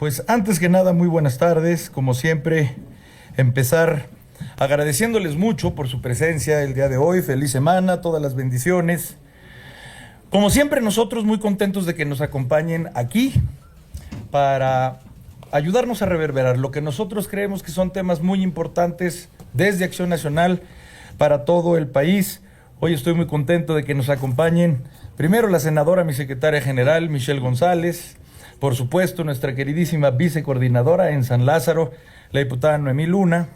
Pues antes que nada, muy buenas tardes. Como siempre, empezar agradeciéndoles mucho por su presencia el día de hoy. Feliz semana, todas las bendiciones. Como siempre, nosotros muy contentos de que nos acompañen aquí para ayudarnos a reverberar lo que nosotros creemos que son temas muy importantes desde Acción Nacional para todo el país. Hoy estoy muy contento de que nos acompañen primero la senadora, mi secretaria general, Michelle González, por supuesto nuestra queridísima vicecoordinadora en San Lázaro, la diputada Noemí Luna,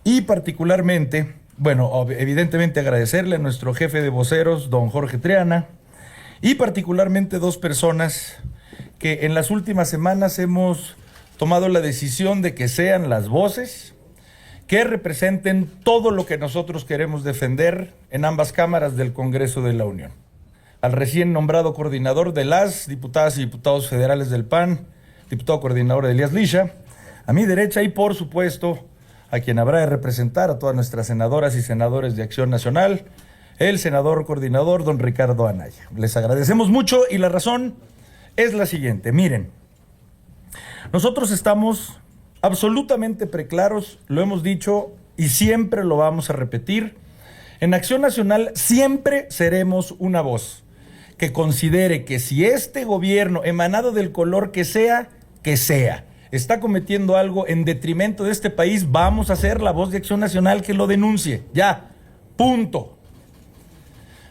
y particularmente, bueno, evidentemente agradecerle a nuestro jefe de voceros, don Jorge Triana, y particularmente dos personas que en las últimas semanas hemos tomado la decisión de que sean las voces que representen todo lo que nosotros queremos defender en ambas cámaras del Congreso de la Unión. Al recién nombrado coordinador de las diputadas y diputados federales del PAN, diputado coordinador Elías Lisha, a mi derecha, y por supuesto a quien habrá de representar a todas nuestras senadoras y senadores de Acción Nacional, el senador coordinador don Ricardo Anaya. Les agradecemos mucho y la razón es la siguiente. Miren, nosotros estamos absolutamente preclaros, lo hemos dicho y siempre lo vamos a repetir. En Acción Nacional siempre seremos una voz que considere que si este gobierno, emanado del color que sea, está cometiendo algo en detrimento de este país, vamos a ser la voz de Acción Nacional que lo denuncie. Ya, punto.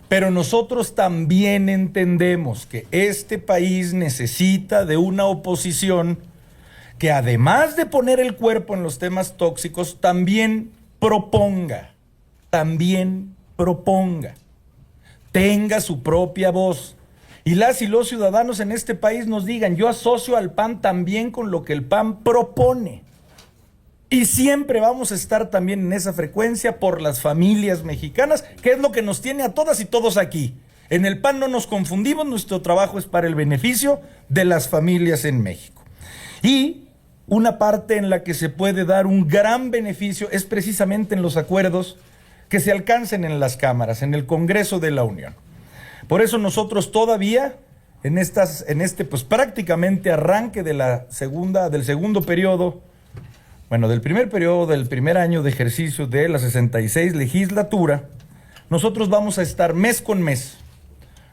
Pero nosotros también entendemos que este país necesita de una oposición que además de poner el cuerpo en los temas tóxicos, también proponga, tenga su propia voz. Y las y los ciudadanos en este país nos digan, yo asocio al PAN también con lo que el PAN propone. Y siempre vamos a estar también en esa frecuencia por las familias mexicanas, que es lo que nos tiene a todas y todos aquí. En el PAN no nos confundimos, nuestro trabajo es para el beneficio de las familias en México. Y una parte en la que se puede dar un gran beneficio es precisamente en los acuerdos que se alcancen en las cámaras, en el Congreso de la Unión. Por eso nosotros todavía, en este pues prácticamente arranque del segundo periodo, bueno, del primer periodo, del primer año de ejercicio de la 66 legislatura, nosotros vamos a estar mes con mes,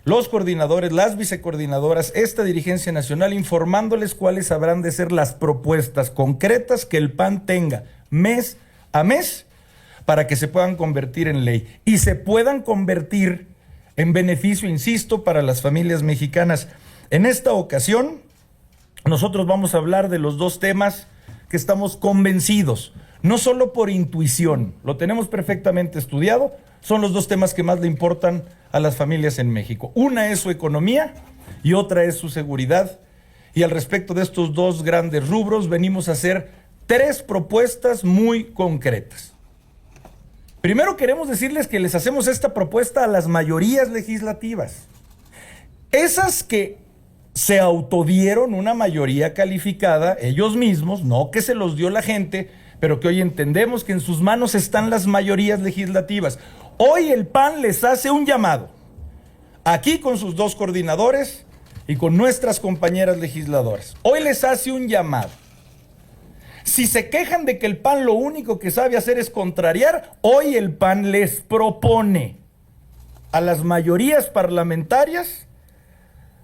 los coordinadores, las vicecoordinadoras, esta dirigencia nacional, informándoles cuáles habrán de ser las propuestas concretas que el PAN tenga mes a mes para que se puedan convertir en ley y se puedan convertir en beneficio, insisto, para las familias mexicanas. En esta ocasión, nosotros vamos a hablar de los dos temas que estamos convencidos, no solo por intuición, lo tenemos perfectamente estudiado, son los dos temas que más le importan a las familias en México. Una es su economía y otra es su seguridad. Y al respecto de estos dos grandes rubros, venimos a hacer tres propuestas muy concretas. Primero queremos decirles que les hacemos esta propuesta a las mayorías legislativas. Esas que se autodieron una mayoría calificada, ellos mismos, no que se los dio la gente, pero que hoy entendemos que en sus manos están las mayorías legislativas. Hoy el PAN les hace un llamado, aquí con sus dos coordinadores y con nuestras compañeras legisladoras. Hoy les hace un llamado. Si se quejan de que el PAN lo único que sabe hacer es contrariar, hoy el PAN les propone a las mayorías parlamentarias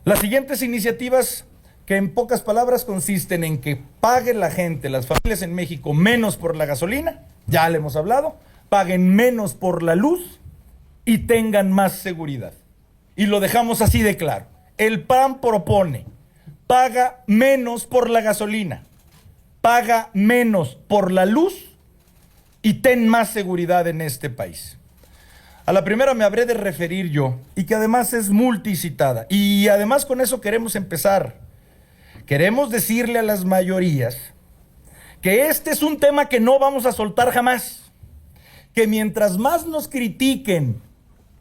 las siguientes iniciativas que en pocas palabras consisten en que pague la gente, las familias en México, menos por la gasolina, ya le hemos hablado, paguen menos por la luz y tengan más seguridad. Y lo dejamos así de claro. El PAN propone, paga menos por la gasolina, paga menos por la luz y ten más seguridad en este país. A la primera me habré de referir yo, y que además es multicitada. Y además con eso queremos empezar. Queremos decirle a las mayorías que este es un tema que no vamos a soltar jamás. Que mientras más nos critiquen,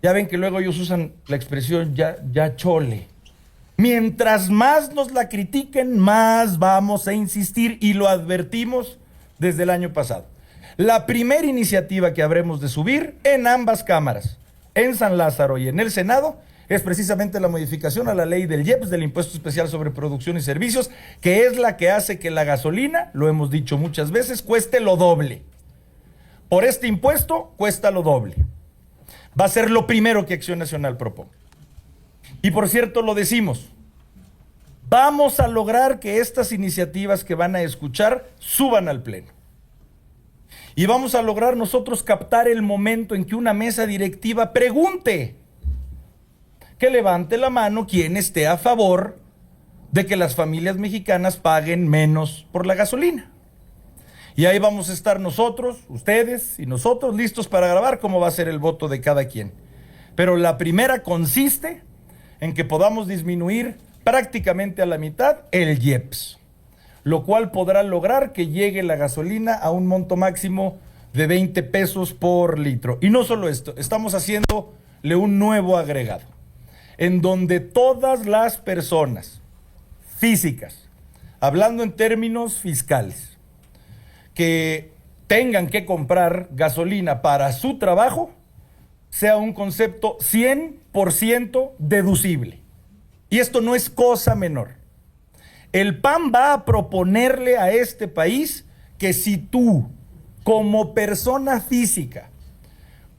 ya ven que luego ellos usan la expresión ya chole. Mientras más nos la critiquen, más vamos a insistir, y lo advertimos desde el año pasado. La primera iniciativa que habremos de subir en ambas cámaras, en San Lázaro y en el Senado, es precisamente la modificación a la ley del IEPS, del Impuesto Especial sobre Producción y Servicios, que es la que hace que la gasolina, lo hemos dicho muchas veces, cueste lo doble. Por este impuesto cuesta lo doble. Va a ser lo primero que Acción Nacional proponga. Y por cierto, lo decimos, vamos a lograr que estas iniciativas que van a escuchar suban al Pleno. Y vamos a lograr nosotros captar el momento en que una mesa directiva pregunte, que levante la mano quien esté a favor de que las familias mexicanas paguen menos por la gasolina. Y ahí vamos a estar nosotros, ustedes y nosotros listos para grabar cómo va a ser el voto de cada quien. Pero la primera consiste en que podamos disminuir prácticamente a la mitad el IEPS, lo cual podrá lograr que llegue la gasolina a un monto máximo de 20 pesos por litro. Y no solo esto, estamos haciéndole un nuevo agregado, en donde todas las personas físicas, hablando en términos fiscales, que tengan que comprar gasolina para su trabajo, sea un concepto 100% deducible. Y esto no es cosa menor. El PAN va a proponerle a este país que si tú, como persona física,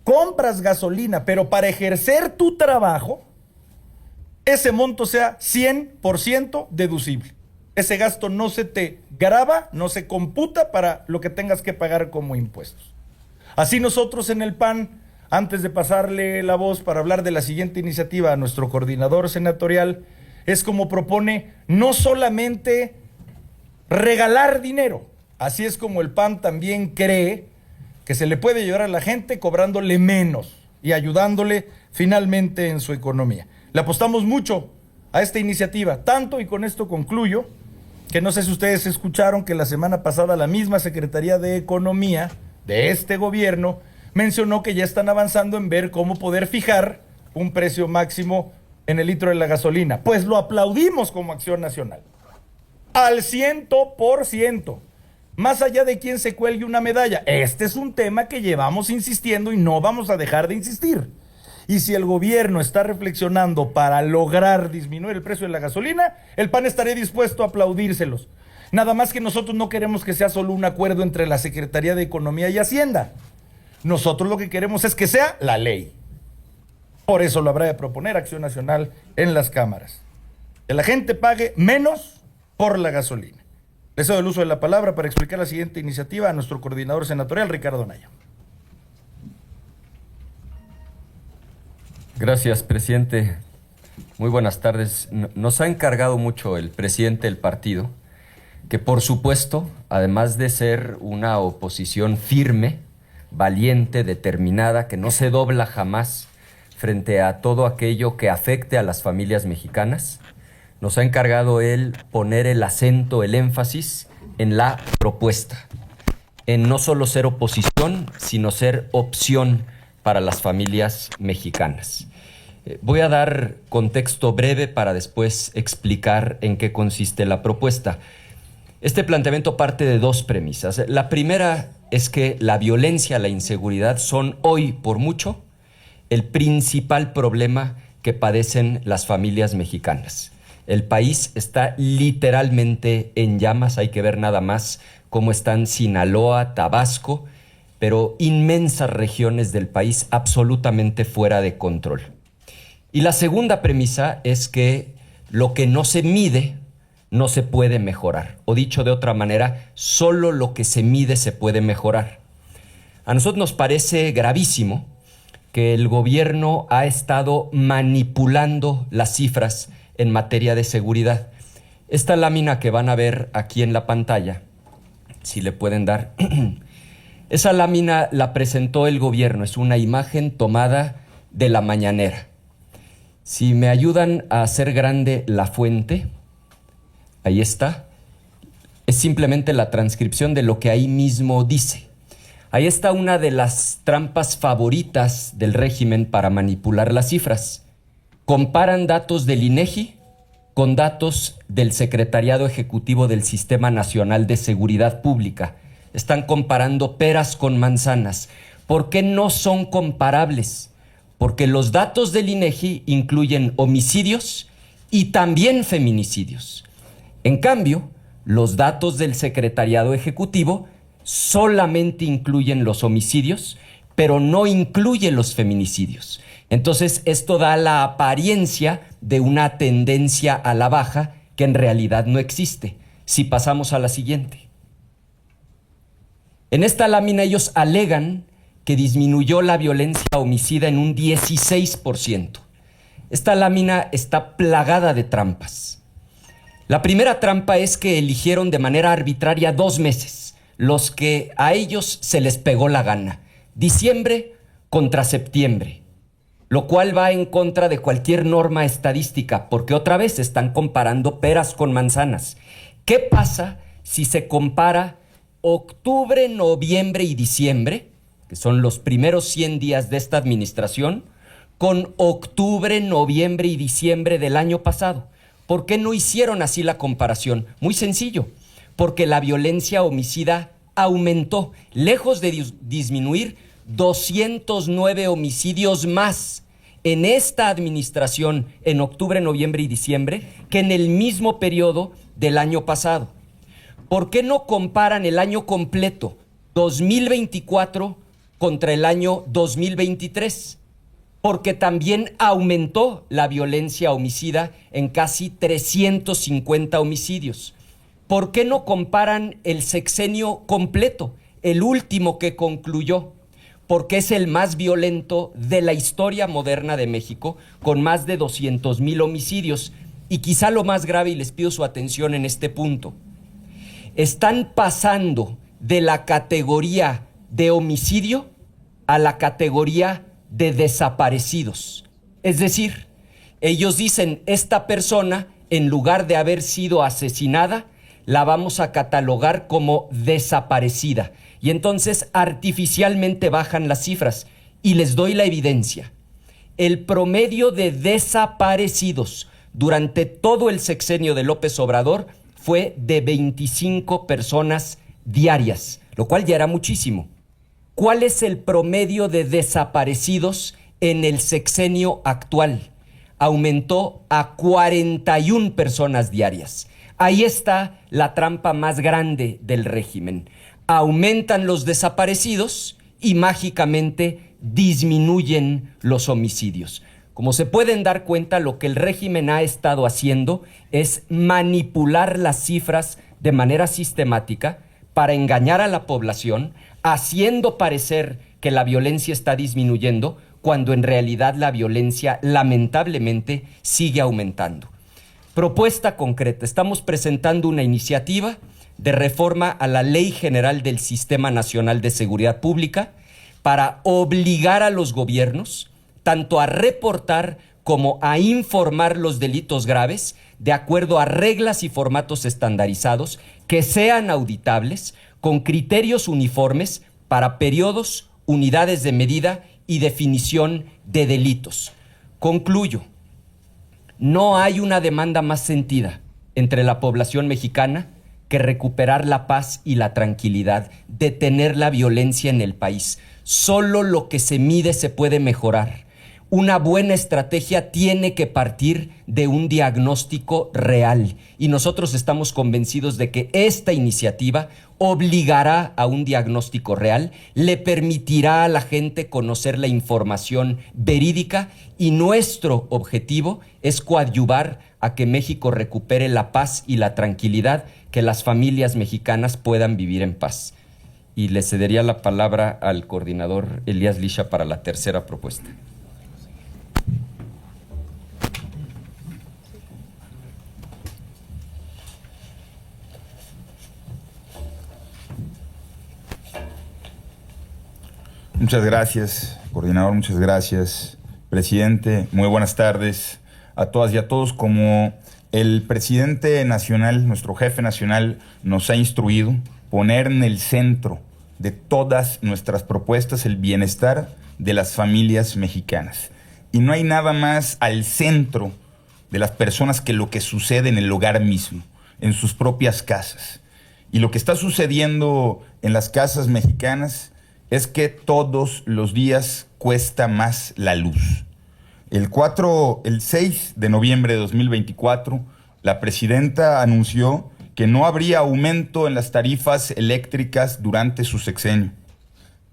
compras gasolina, pero para ejercer tu trabajo, ese monto sea 100% deducible. Ese gasto no se te grava, no se computa para lo que tengas que pagar como impuestos. Así nosotros en el PAN, antes de pasarle la voz para hablar de la siguiente iniciativa a nuestro coordinador senatorial, es como propone no solamente regalar dinero, así es como el PAN también cree que se le puede ayudar a la gente cobrándole menos y ayudándole finalmente en su economía. Le apostamos mucho a esta iniciativa, tanto, y con esto concluyo, que no sé si ustedes escucharon que la semana pasada la misma Secretaría de Economía de este gobierno mencionó que ya están avanzando en ver cómo poder fijar un precio máximo en el litro de la gasolina. Pues lo aplaudimos como Acción Nacional. Al 100%. Más allá de quién se cuelgue una medalla. Este es un tema que llevamos insistiendo y no vamos a dejar de insistir. Y si el gobierno está reflexionando para lograr disminuir el precio de la gasolina, el PAN estaría dispuesto a aplaudírselos. Nada más que nosotros no queremos que sea solo un acuerdo entre la Secretaría de Economía y Hacienda. Nosotros lo que queremos es que sea la ley. Por eso lo habrá de proponer Acción Nacional en las cámaras. Que la gente pague menos por la gasolina. Le cedo el uso de la palabra para explicar la siguiente iniciativa a nuestro coordinador senatorial, Ricardo Anaya. Gracias, presidente. Muy buenas tardes. Nos ha encargado mucho el presidente del partido que, por supuesto, además de ser una oposición firme, valiente, determinada, que no se dobla jamás frente a todo aquello que afecte a las familias mexicanas, nos ha encargado él poner el acento, el énfasis en la propuesta, en no solo ser oposición, sino ser opción para las familias mexicanas. Voy a dar contexto breve para después explicar en qué consiste la propuesta. Este planteamiento parte de dos premisas. La primera es que la violencia, la inseguridad son hoy por mucho el principal problema que padecen las familias mexicanas. El país está literalmente en llamas, hay que ver nada más cómo están Sinaloa, Tabasco, pero inmensas regiones del país absolutamente fuera de control. Y la segunda premisa es que lo que no se mide no se puede mejorar. O dicho de otra manera, solo lo que se mide se puede mejorar. A nosotros nos parece gravísimo que el gobierno ha estado manipulando las cifras en materia de seguridad. Esta lámina que van a ver aquí en la pantalla, si le pueden dar, esa lámina la presentó el gobierno, es una imagen tomada de la mañanera. Si me ayudan a hacer grande la fuente, ahí está, es simplemente la transcripción de lo que ahí mismo dice. Ahí está una de las trampas favoritas del régimen para manipular las cifras. Comparan datos del INEGI con datos del Secretariado Ejecutivo del Sistema Nacional de Seguridad Pública. Están comparando peras con manzanas. ¿Por qué no son comparables? porque los datos del INEGI incluyen homicidios y también feminicidios. En cambio, los datos del Secretariado Ejecutivo solamente incluyen los homicidios, pero no incluye los feminicidios. Entonces, esto da la apariencia de una tendencia a la baja que en realidad no existe. Si pasamos a la siguiente. En esta lámina ellos alegan que disminuyó la violencia homicida en un 16%. Esta lámina está plagada de trampas. La primera trampa es que eligieron de manera arbitraria 2 meses, los que a ellos se les pegó la gana. Diciembre contra septiembre, lo cual va en contra de cualquier norma estadística, porque otra vez están comparando peras con manzanas. ¿Qué pasa si se compara octubre, noviembre y diciembre, que son los primeros 100 días de esta administración, con octubre, noviembre y diciembre del año pasado? ¿Por qué no hicieron así la comparación? Muy sencillo, porque la violencia homicida aumentó, lejos de disminuir, 209 homicidios más en esta administración en octubre, noviembre y diciembre que en el mismo periodo del año pasado. ¿Por qué no comparan el año completo, 2024, contra el año 2023? Porque también aumentó la violencia homicida en casi 350 homicidios. ¿Por qué no comparan el sexenio completo, el último que concluyó? Porque es el más violento de la historia moderna de México, con más de 200,000 homicidios. Y quizá lo más grave, y les pido su atención en este punto, están pasando de la categoría de homicidio a la categoría de desaparecidos. Es decir, ellos dicen, esta persona, en lugar de haber sido asesinada, la vamos a catalogar como desaparecida. Y entonces artificialmente bajan las cifras. Y les doy la evidencia. El promedio de desaparecidos durante todo el sexenio de López Obrador fue de 25 personas diarias, lo cual ya era muchísimo. ¿Cuál es el promedio de desaparecidos en el sexenio actual? Aumentó a 41 personas diarias. Ahí está la trampa más grande del régimen. Aumentan los desaparecidos y mágicamente disminuyen los homicidios. Como se pueden dar cuenta, lo que el régimen ha estado haciendo es manipular las cifras de manera sistemática para engañar a la población, haciendo parecer que la violencia está disminuyendo, cuando en realidad la violencia lamentablemente sigue aumentando. Propuesta concreta. Estamos presentando una iniciativa de reforma a la Ley General del Sistema Nacional de Seguridad Pública para obligar a los gobiernos tanto a reportar como a informar los delitos graves de acuerdo a reglas y formatos estandarizados que sean auditables, con criterios uniformes para periodos, unidades de medida y definición de delitos. Concluyo. No hay una demanda más sentida entre la población mexicana que recuperar la paz y la tranquilidad, detener la violencia en el país. Solo lo que se mide se puede mejorar. Una buena estrategia tiene que partir de un diagnóstico real y nosotros estamos convencidos de que esta iniciativa obligará a un diagnóstico real, le permitirá a la gente conocer la información verídica y nuestro objetivo es coadyuvar a que México recupere la paz y la tranquilidad, que las familias mexicanas puedan vivir en paz. Y le cedería la palabra al coordinador Elías Lisha para la tercera propuesta. Muchas gracias, coordinador, muchas gracias, presidente. Muy buenas tardes a todas y a todos. Como el presidente nacional, nuestro jefe nacional, nos ha instruido, poner en el centro de todas nuestras propuestas el bienestar de las familias mexicanas. Y no hay nada más al centro de las personas que lo que sucede en el hogar mismo, en sus propias casas. Y lo que está sucediendo en las casas mexicanas es que todos los días cuesta más la luz. El 6 de noviembre de 2024, la presidenta anunció que no habría aumento en las tarifas eléctricas durante su sexenio.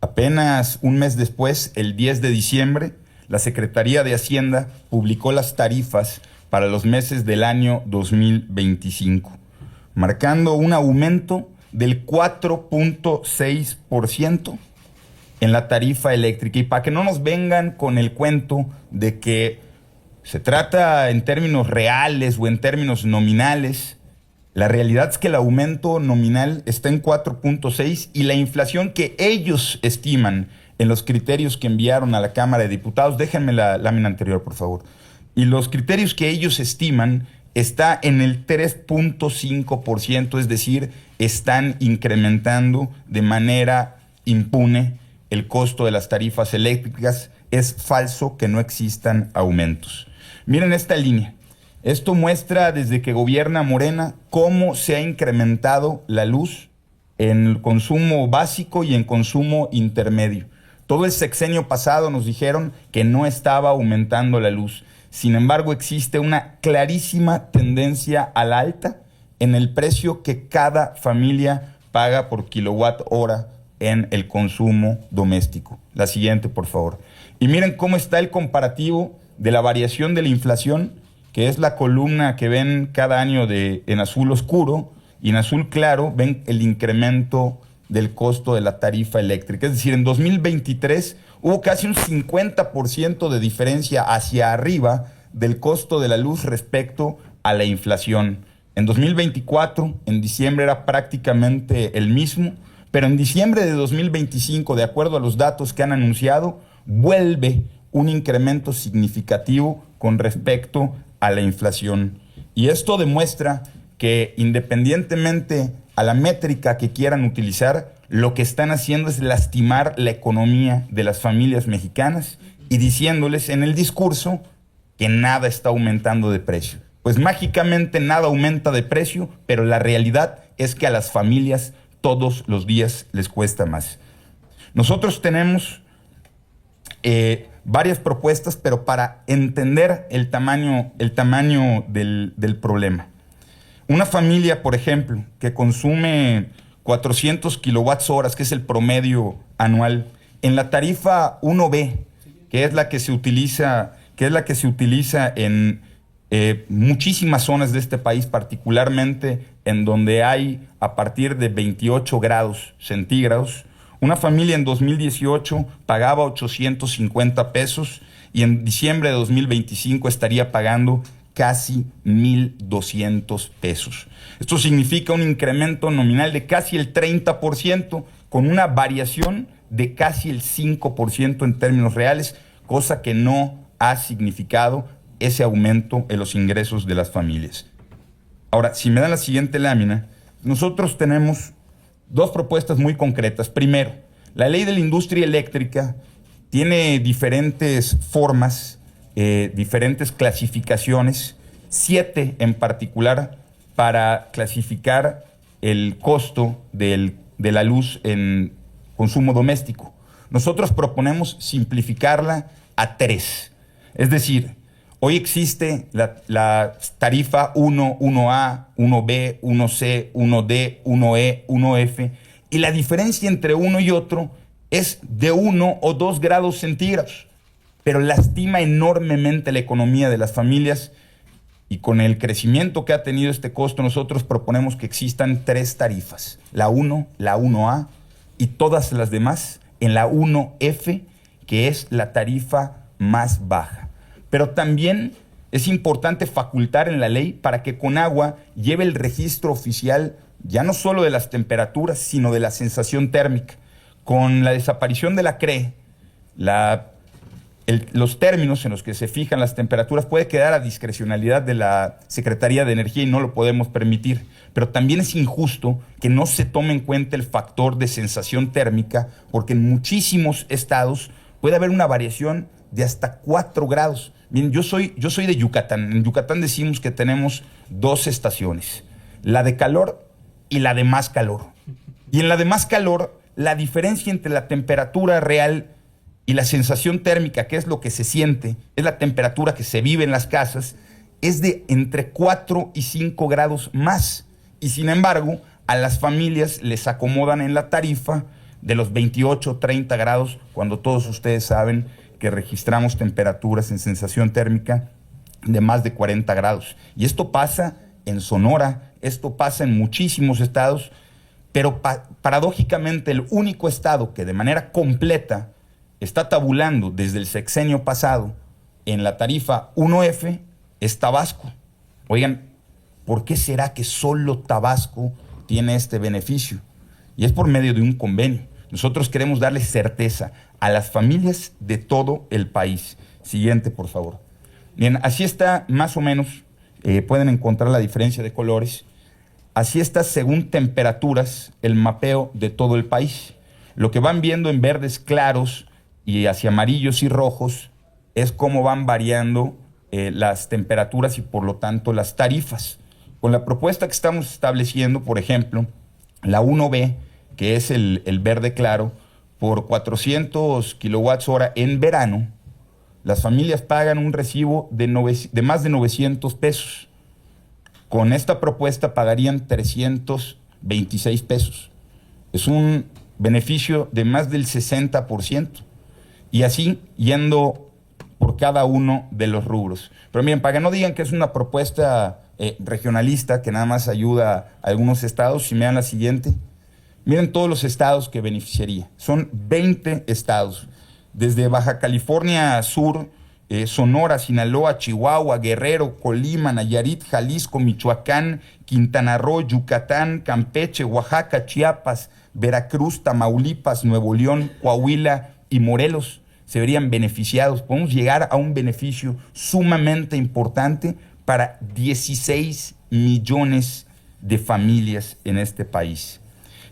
Apenas un mes después, el 10 de diciembre, la Secretaría de Hacienda publicó las tarifas para los meses del año 2025, marcando un aumento del 4.6% en la tarifa eléctrica. Y para que no nos vengan con el cuento de que se trata en términos reales o en términos nominales, la realidad es que el aumento nominal está en 4.6 y la inflación que ellos estiman en los criterios que enviaron a la Cámara de Diputados, déjenme la lámina anterior, por favor, y los criterios que ellos estiman está en el 3.5%, es decir, están incrementando de manera impune el costo de las tarifas eléctricas. Es falso que no existan aumentos. Miren esta línea. Esto muestra desde que gobierna Morena cómo se ha incrementado la luz en consumo básico y en consumo intermedio. Todo el sexenio pasado nos dijeron que no estaba aumentando la luz. Sin embargo, existe una clarísima tendencia a la alta en el precio que cada familia paga por kilowatt hora en el consumo doméstico. La siguiente, por favor. Y miren cómo está el comparativo de la variación de la inflación, que es la columna que ven cada año en azul oscuro, y en azul claro ven el incremento del costo de la tarifa eléctrica. Es decir, en 2023 hubo casi un 50% de diferencia hacia arriba del costo de la luz respecto a la inflación. En 2024, en diciembre era prácticamente el mismo, pero en diciembre de 2025, de acuerdo a los datos que han anunciado, vuelve un incremento significativo con respecto a la inflación. Y esto demuestra que independientemente a la métrica que quieran utilizar, lo que están haciendo es lastimar la economía de las familias mexicanas y diciéndoles en el discurso que nada está aumentando de precio. Pues mágicamente nada aumenta de precio, pero la realidad es que a las familias todos los días les cuesta más. Nosotros tenemos varias propuestas, pero para entender el tamaño del problema. Una familia, por ejemplo, que consume 400 kilowatts horas, que es el promedio anual, en la tarifa 1B, que es la que se utiliza en muchísimas zonas de este país, particularmente en donde hay a partir de 28 grados centígrados. Una familia en 2018 pagaba 850 pesos y en diciembre de 2025 estaría pagando casi 1,200 pesos. Esto significa un incremento nominal de casi el 30%, con una variación de casi el 5% en términos reales, cosa que no ha significado ese aumento en los ingresos de las familias. Ahora, si me dan la siguiente lámina, nosotros tenemos dos propuestas muy concretas. Primero, la ley de la industria eléctrica tiene diferentes formas, diferentes clasificaciones, 7 en particular, para clasificar el costo de la luz en consumo doméstico. Nosotros proponemos simplificarla a 3. Es decir, hoy existe la tarifa 1, 1A, 1B, 1C, 1D, 1E, 1F, y la diferencia entre uno y otro es de 1 o 2 grados centígrados, pero lastima enormemente la economía de las familias, y con el crecimiento que ha tenido este costo, nosotros proponemos que existan 3 tarifas, la 1, la 1A y todas las demás en la 1F, que es la tarifa más baja. Pero también es importante facultar en la ley para que Conagua lleve el registro oficial ya no solo de las temperaturas, sino de la sensación térmica. Con la desaparición de la CRE, los términos en los que se fijan las temperaturas puede quedar a discrecionalidad de la Secretaría de Energía y no lo podemos permitir. Pero también es injusto que no se tome en cuenta el factor de sensación térmica, porque en muchísimos estados puede haber una variación de hasta 4 grados. Bien, yo soy de Yucatán. En Yucatán decimos que tenemos 2 estaciones, la de calor y la de más calor. Y en la de más calor, la diferencia entre la temperatura real y y la sensación térmica, que es lo que se siente, es la temperatura que se vive en las casas, es de entre 4 y 5 grados más. Y sin embargo, a las familias les acomodan en la tarifa de los 28, 30 grados, cuando todos ustedes saben que registramos temperaturas en sensación térmica de más de 40 grados. Y esto pasa en Sonora, esto pasa en muchísimos estados, pero paradójicamente el único estado que de manera completa está tabulando desde el sexenio pasado en la tarifa 1F es Tabasco. Oigan, ¿por qué será que solo Tabasco tiene este beneficio? Y es por medio de un convenio. Nosotros queremos darle certeza a las familias de todo el país. Siguiente, por favor. Bien, así está más o menos, pueden encontrar la diferencia de colores. Así está según temperaturas el mapeo de todo el país. Lo que van viendo en verdes claros y hacia amarillos y rojos es cómo van variando las temperaturas y por lo tanto las tarifas. Con la propuesta que estamos estableciendo, por ejemplo, la 1B, que es el verde claro, por 400 kilowatts hora en verano, las familias pagan un recibo de más de 900 pesos. Con esta propuesta pagarían 326 pesos. Es un beneficio de más del 60%. Y así yendo por cada uno de los rubros. Pero miren, para que no digan que es una propuesta regionalista que nada más ayuda a algunos estados, si me dan la siguiente. Miren todos los estados que beneficiaría. Son 20 estados. Desde Baja California Sur, Sonora, Sinaloa, Chihuahua, Guerrero, Colima, Nayarit, Jalisco, Michoacán, Quintana Roo, Yucatán, Campeche, Oaxaca, Chiapas, Veracruz, Tamaulipas, Nuevo León, Coahuila y Morelos se verían beneficiados. Podemos llegar a un beneficio sumamente importante para 16 millones de familias en este país.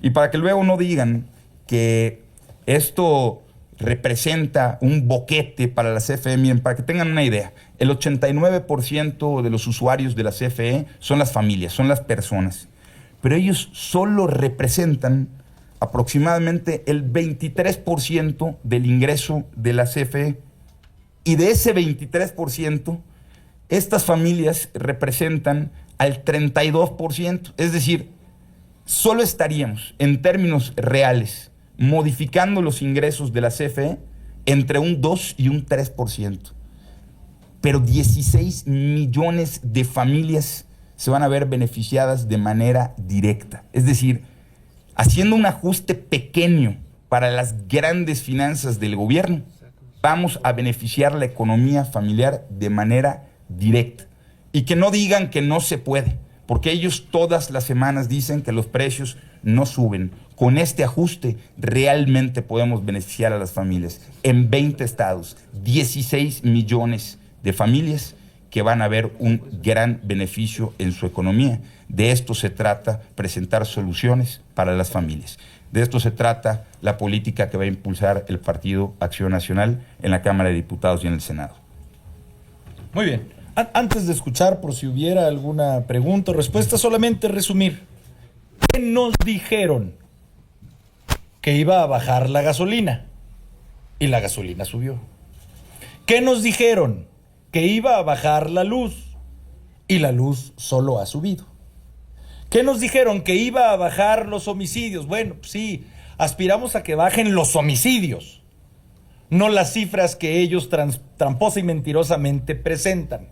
Y para que luego no digan que esto representa un boquete para la CFE, miren, para que tengan una idea, el 89% de los usuarios de la CFE son las familias, son las personas, pero ellos solo representan aproximadamente el 23% del ingreso de la CFE, y de ese 23%, estas familias representan al 32%, es decir, solo estaríamos en términos reales modificando los ingresos de la CFE entre un 2 y un 3%. Pero 16 millones de familias se van a ver beneficiadas de manera directa. Es decir, haciendo un ajuste pequeño para las grandes finanzas del gobierno, vamos a beneficiar la economía familiar de manera directa. Y que no digan que no se puede, porque ellos todas las semanas dicen que los precios no suben. Con este ajuste realmente podemos beneficiar a las familias. En 20 estados, 16 millones de familias que van a ver un gran beneficio en su economía. De esto se trata, presentar soluciones para las familias. De esto se trata la política que va a impulsar el Partido Acción Nacional en la Cámara de Diputados y en el Senado. Muy bien. Antes de escuchar, por si hubiera alguna pregunta o respuesta, solamente resumir. ¿Qué nos dijeron? Que iba a bajar la gasolina y la gasolina subió. ¿Qué nos dijeron? Que iba a bajar la luz y la luz solo ha subido. ¿Qué nos dijeron? Que iba a bajar los homicidios. Bueno, pues sí, aspiramos a que bajen los homicidios, no las cifras que ellos tramposa y mentirosamente presentan.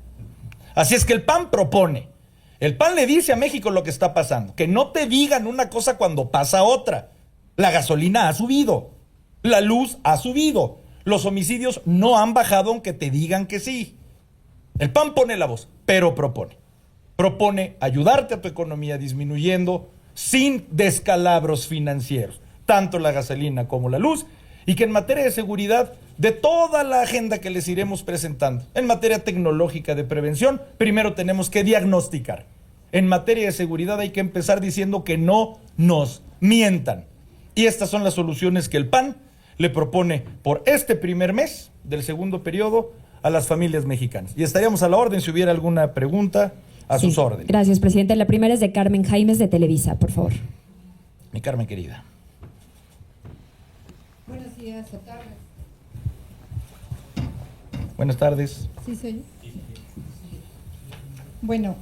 Así es que el PAN propone. El PAN le dice a México lo que está pasando, que no te digan una cosa cuando pasa otra. La gasolina ha subido, la luz ha subido, los homicidios no han bajado aunque te digan que sí. El PAN pone la voz, pero propone. Propone ayudarte a tu economía disminuyendo sin descalabros financieros, tanto la gasolina como la luz, y que en materia de seguridad, de toda la agenda que les iremos presentando, en materia tecnológica de prevención, primero tenemos que diagnosticar. En materia de seguridad hay que empezar diciendo que no nos mientan. Y estas son las soluciones que el PAN le propone por este primer mes del segundo periodo a las familias mexicanas. Y estaríamos a la orden si hubiera alguna pregunta, a sus órdenes. Gracias, presidente. La primera es de Carmen Jaimes de Televisa, por favor. Mi Carmen querida. Buenos días, Carmen. Buenas tardes. Sí, soy yo. Bueno,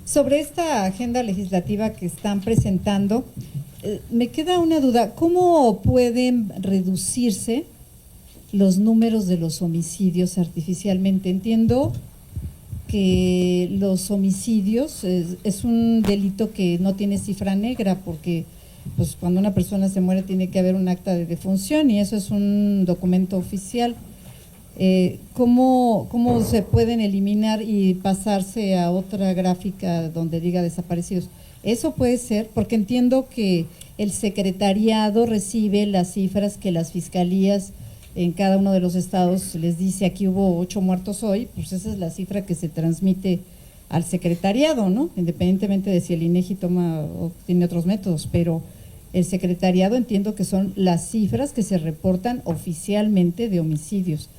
sobre esta agenda legislativa que están presentando, me queda una duda. ¿Cómo pueden reducirse los números de los homicidios artificialmente? Entiendo que los homicidios es un delito que no tiene cifra negra, porque pues cuando una persona se muere tiene que haber un acta de defunción y eso es un documento oficial. ¿Cómo se pueden eliminar y pasarse a otra gráfica donde diga desaparecidos? Eso puede ser, porque entiendo que el secretariado recibe las cifras que las fiscalías en cada uno de los estados les dice: aquí hubo 8 muertos hoy, pues esa es la cifra que se transmite al secretariado, ¿no? Independientemente de si el INEGI toma o tiene otros métodos, pero el secretariado entiendo que son las cifras que se reportan oficialmente de homicidios.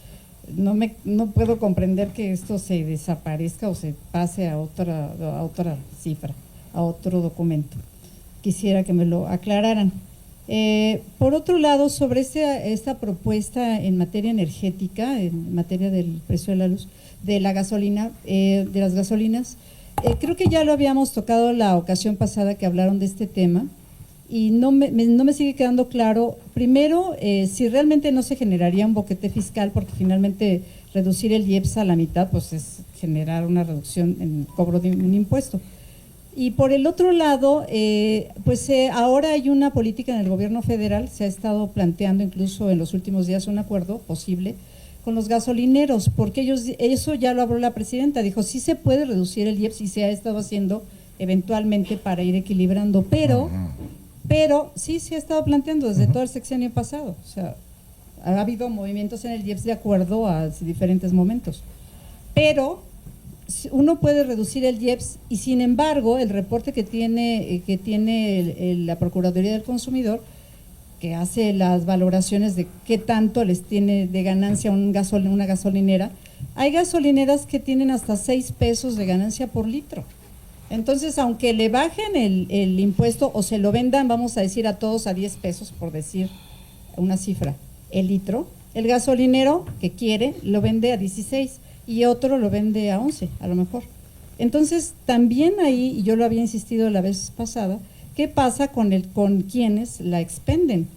No puedo comprender que esto se desaparezca o se pase a otra cifra, a otro documento. Quisiera que me lo aclararan. Por otro lado, sobre esta propuesta en materia energética, en materia del precio de la luz, de la gasolina, de las gasolinas, creo que ya lo habíamos tocado la ocasión pasada que hablaron de este tema. Y no me sigue quedando claro, primero, si realmente no se generaría un boquete fiscal, porque finalmente reducir el IEPS a la mitad, pues es generar una reducción en el cobro de un impuesto. Y por el otro lado, ahora hay una política en el gobierno federal, se ha estado planteando incluso en los últimos días un acuerdo posible con los gasolineros, porque eso ya lo habló la presidenta, dijo sí se puede reducir el IEPS y se ha estado haciendo eventualmente para ir equilibrando, pero sí se ha estado planteando desde todo el sexenio pasado. O sea, ha habido movimientos en el IEPS de acuerdo a diferentes momentos. Pero uno puede reducir el IEPS y sin embargo el reporte que tiene la Procuraduría del Consumidor, que hace las valoraciones de qué tanto les tiene de ganancia una gasolinera, hay gasolineras que tienen hasta 6 pesos de ganancia por litro. Entonces, aunque le bajen el impuesto o se lo vendan, vamos a decir a todos a 10 pesos, por decir una cifra, el litro, el gasolinero que quiere lo vende a 16 y otro lo vende a 11, a lo mejor. Entonces, también ahí, y yo lo había insistido la vez pasada, ¿qué pasa con quienes la expenden?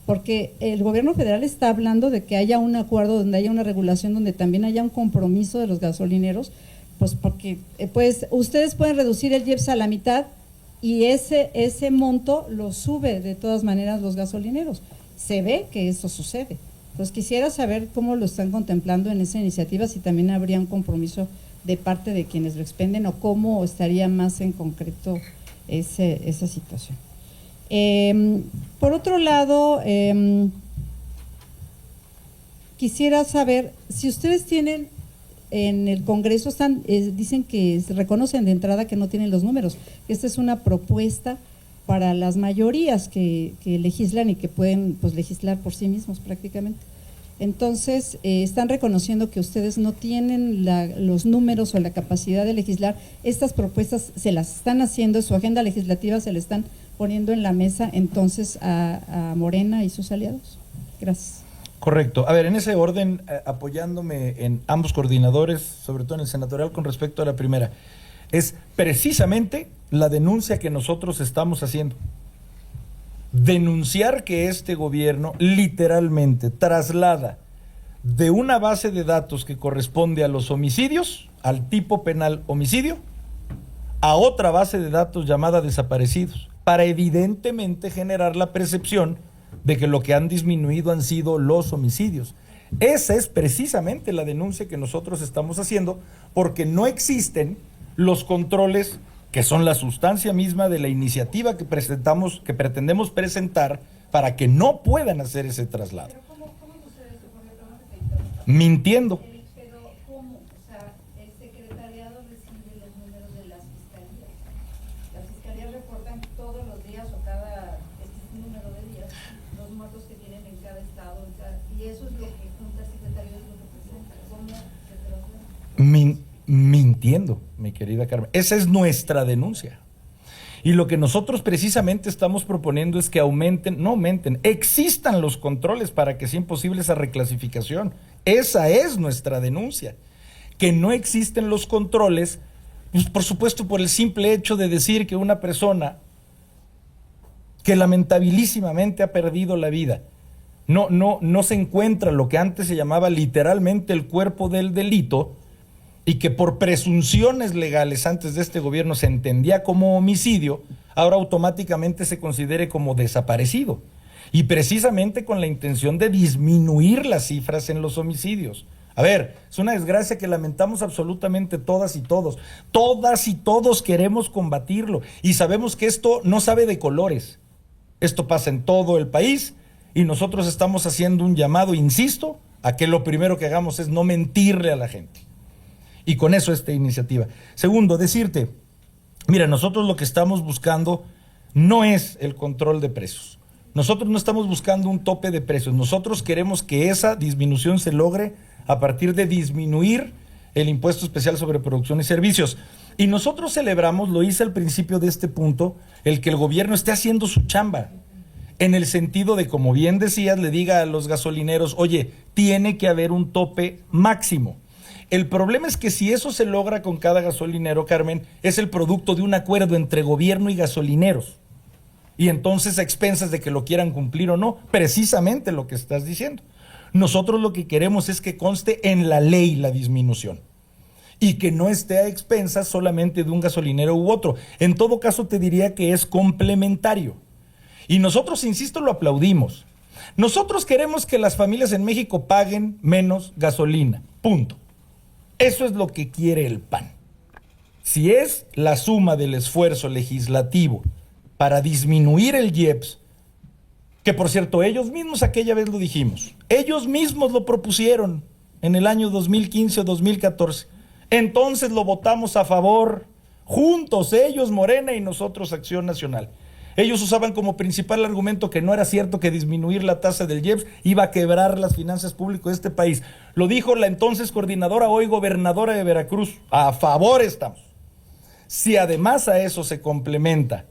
Porque el gobierno federal está hablando de que haya un acuerdo donde haya una regulación, donde también haya un compromiso de los gasolineros, pues porque ustedes pueden reducir el IEPS a la mitad y ese monto lo sube de todas maneras los gasolineros. Se ve que eso sucede. Entonces quisiera saber cómo lo están contemplando en esa iniciativa, si también habría un compromiso de parte de quienes lo expenden o cómo estaría más en concreto esa situación. Por otro lado, quisiera saber si ustedes tienen en el Congreso, dicen que reconocen de entrada que no tienen los números, que esta es una propuesta para las mayorías que legislan y que pueden pues legislar por sí mismos prácticamente. Entonces, están reconociendo que ustedes no tienen los números o la capacidad de legislar. Estas propuestas se las están haciendo, su agenda legislativa se le están poniendo en la mesa entonces a Morena y sus aliados. Gracias. Correcto. A ver, en ese orden, apoyándome en ambos coordinadores, sobre todo en el senatorial con respecto a la primera, es precisamente la denuncia que nosotros estamos haciendo. Denunciar que este gobierno literalmente traslada de una base de datos que corresponde a los homicidios, al tipo penal homicidio, a otra base de datos llamada desaparecidos, para evidentemente generar la percepción de que lo que han disminuido han sido los homicidios. Esa es precisamente la denuncia que nosotros estamos haciendo, porque no existen los controles que son la sustancia misma de la iniciativa que pretendemos presentar para que no puedan hacer ese traslado. ¿Cómo sucede esto? Mintiendo. Pero ¿cómo? O sea, el secretariado recibe los números de las fiscalías. Las fiscalías reportan todos los días o cada número de días los muertos que tienen en cada estado, y eso es lo que junta el secretario, es lo que presenta. ¿Cómo se traslada? Mintiendo, mi querida Carmen. Esa es nuestra denuncia. Y lo que nosotros precisamente estamos proponiendo es que no aumenten, existan los controles para que sea imposible esa reclasificación. Esa es nuestra denuncia. Que no existen los controles, pues por supuesto por el simple hecho de decir que una persona que lamentabilísimamente ha perdido la vida, no se encuentra lo que antes se llamaba literalmente el cuerpo del delito, y que por presunciones legales antes de este gobierno se entendía como homicidio, ahora automáticamente se considere como desaparecido. Y precisamente con la intención de disminuir las cifras en los homicidios. A ver, es una desgracia que lamentamos absolutamente todas y todos. Todas y todos queremos combatirlo. Y sabemos que esto no sabe de colores. Esto pasa en todo el país y nosotros estamos haciendo un llamado, insisto, a que lo primero que hagamos es no mentirle a la gente. Y con eso esta iniciativa. Segundo, decirte, mira, nosotros lo que estamos buscando no es el control de precios. Nosotros no estamos buscando un tope de precios. Nosotros queremos que esa disminución se logre a partir de disminuir el impuesto especial sobre producción y servicios. Y nosotros celebramos, lo hice al principio de este punto, el que el gobierno esté haciendo su chamba. En el sentido de, como bien decías, le diga a los gasolineros, oye, tiene que haber un tope máximo. El problema es que si eso se logra con cada gasolinero, Carmen, es el producto de un acuerdo entre gobierno y gasolineros. Y entonces a expensas de que lo quieran cumplir o no, precisamente lo que estás diciendo. Nosotros lo que queremos es que conste en la ley la disminución. Y que no esté a expensas solamente de un gasolinero u otro. En todo caso te diría que es complementario. Y nosotros, insisto, lo aplaudimos. Nosotros queremos que las familias en México paguen menos gasolina. Punto. Eso es lo que quiere el PAN. Si es la suma del esfuerzo legislativo para disminuir el IEPS, que por cierto, ellos mismos aquella vez lo dijimos, ellos mismos lo propusieron en el año 2015 o 2014, entonces lo votamos a favor, juntos, ellos, Morena y nosotros, Acción Nacional. Ellos usaban como principal argumento que no era cierto que disminuir la tasa del IEPS iba a quebrar las finanzas públicas de este país. Lo dijo la entonces coordinadora, hoy gobernadora de Veracruz. A favor estamos. Si además a eso se complementa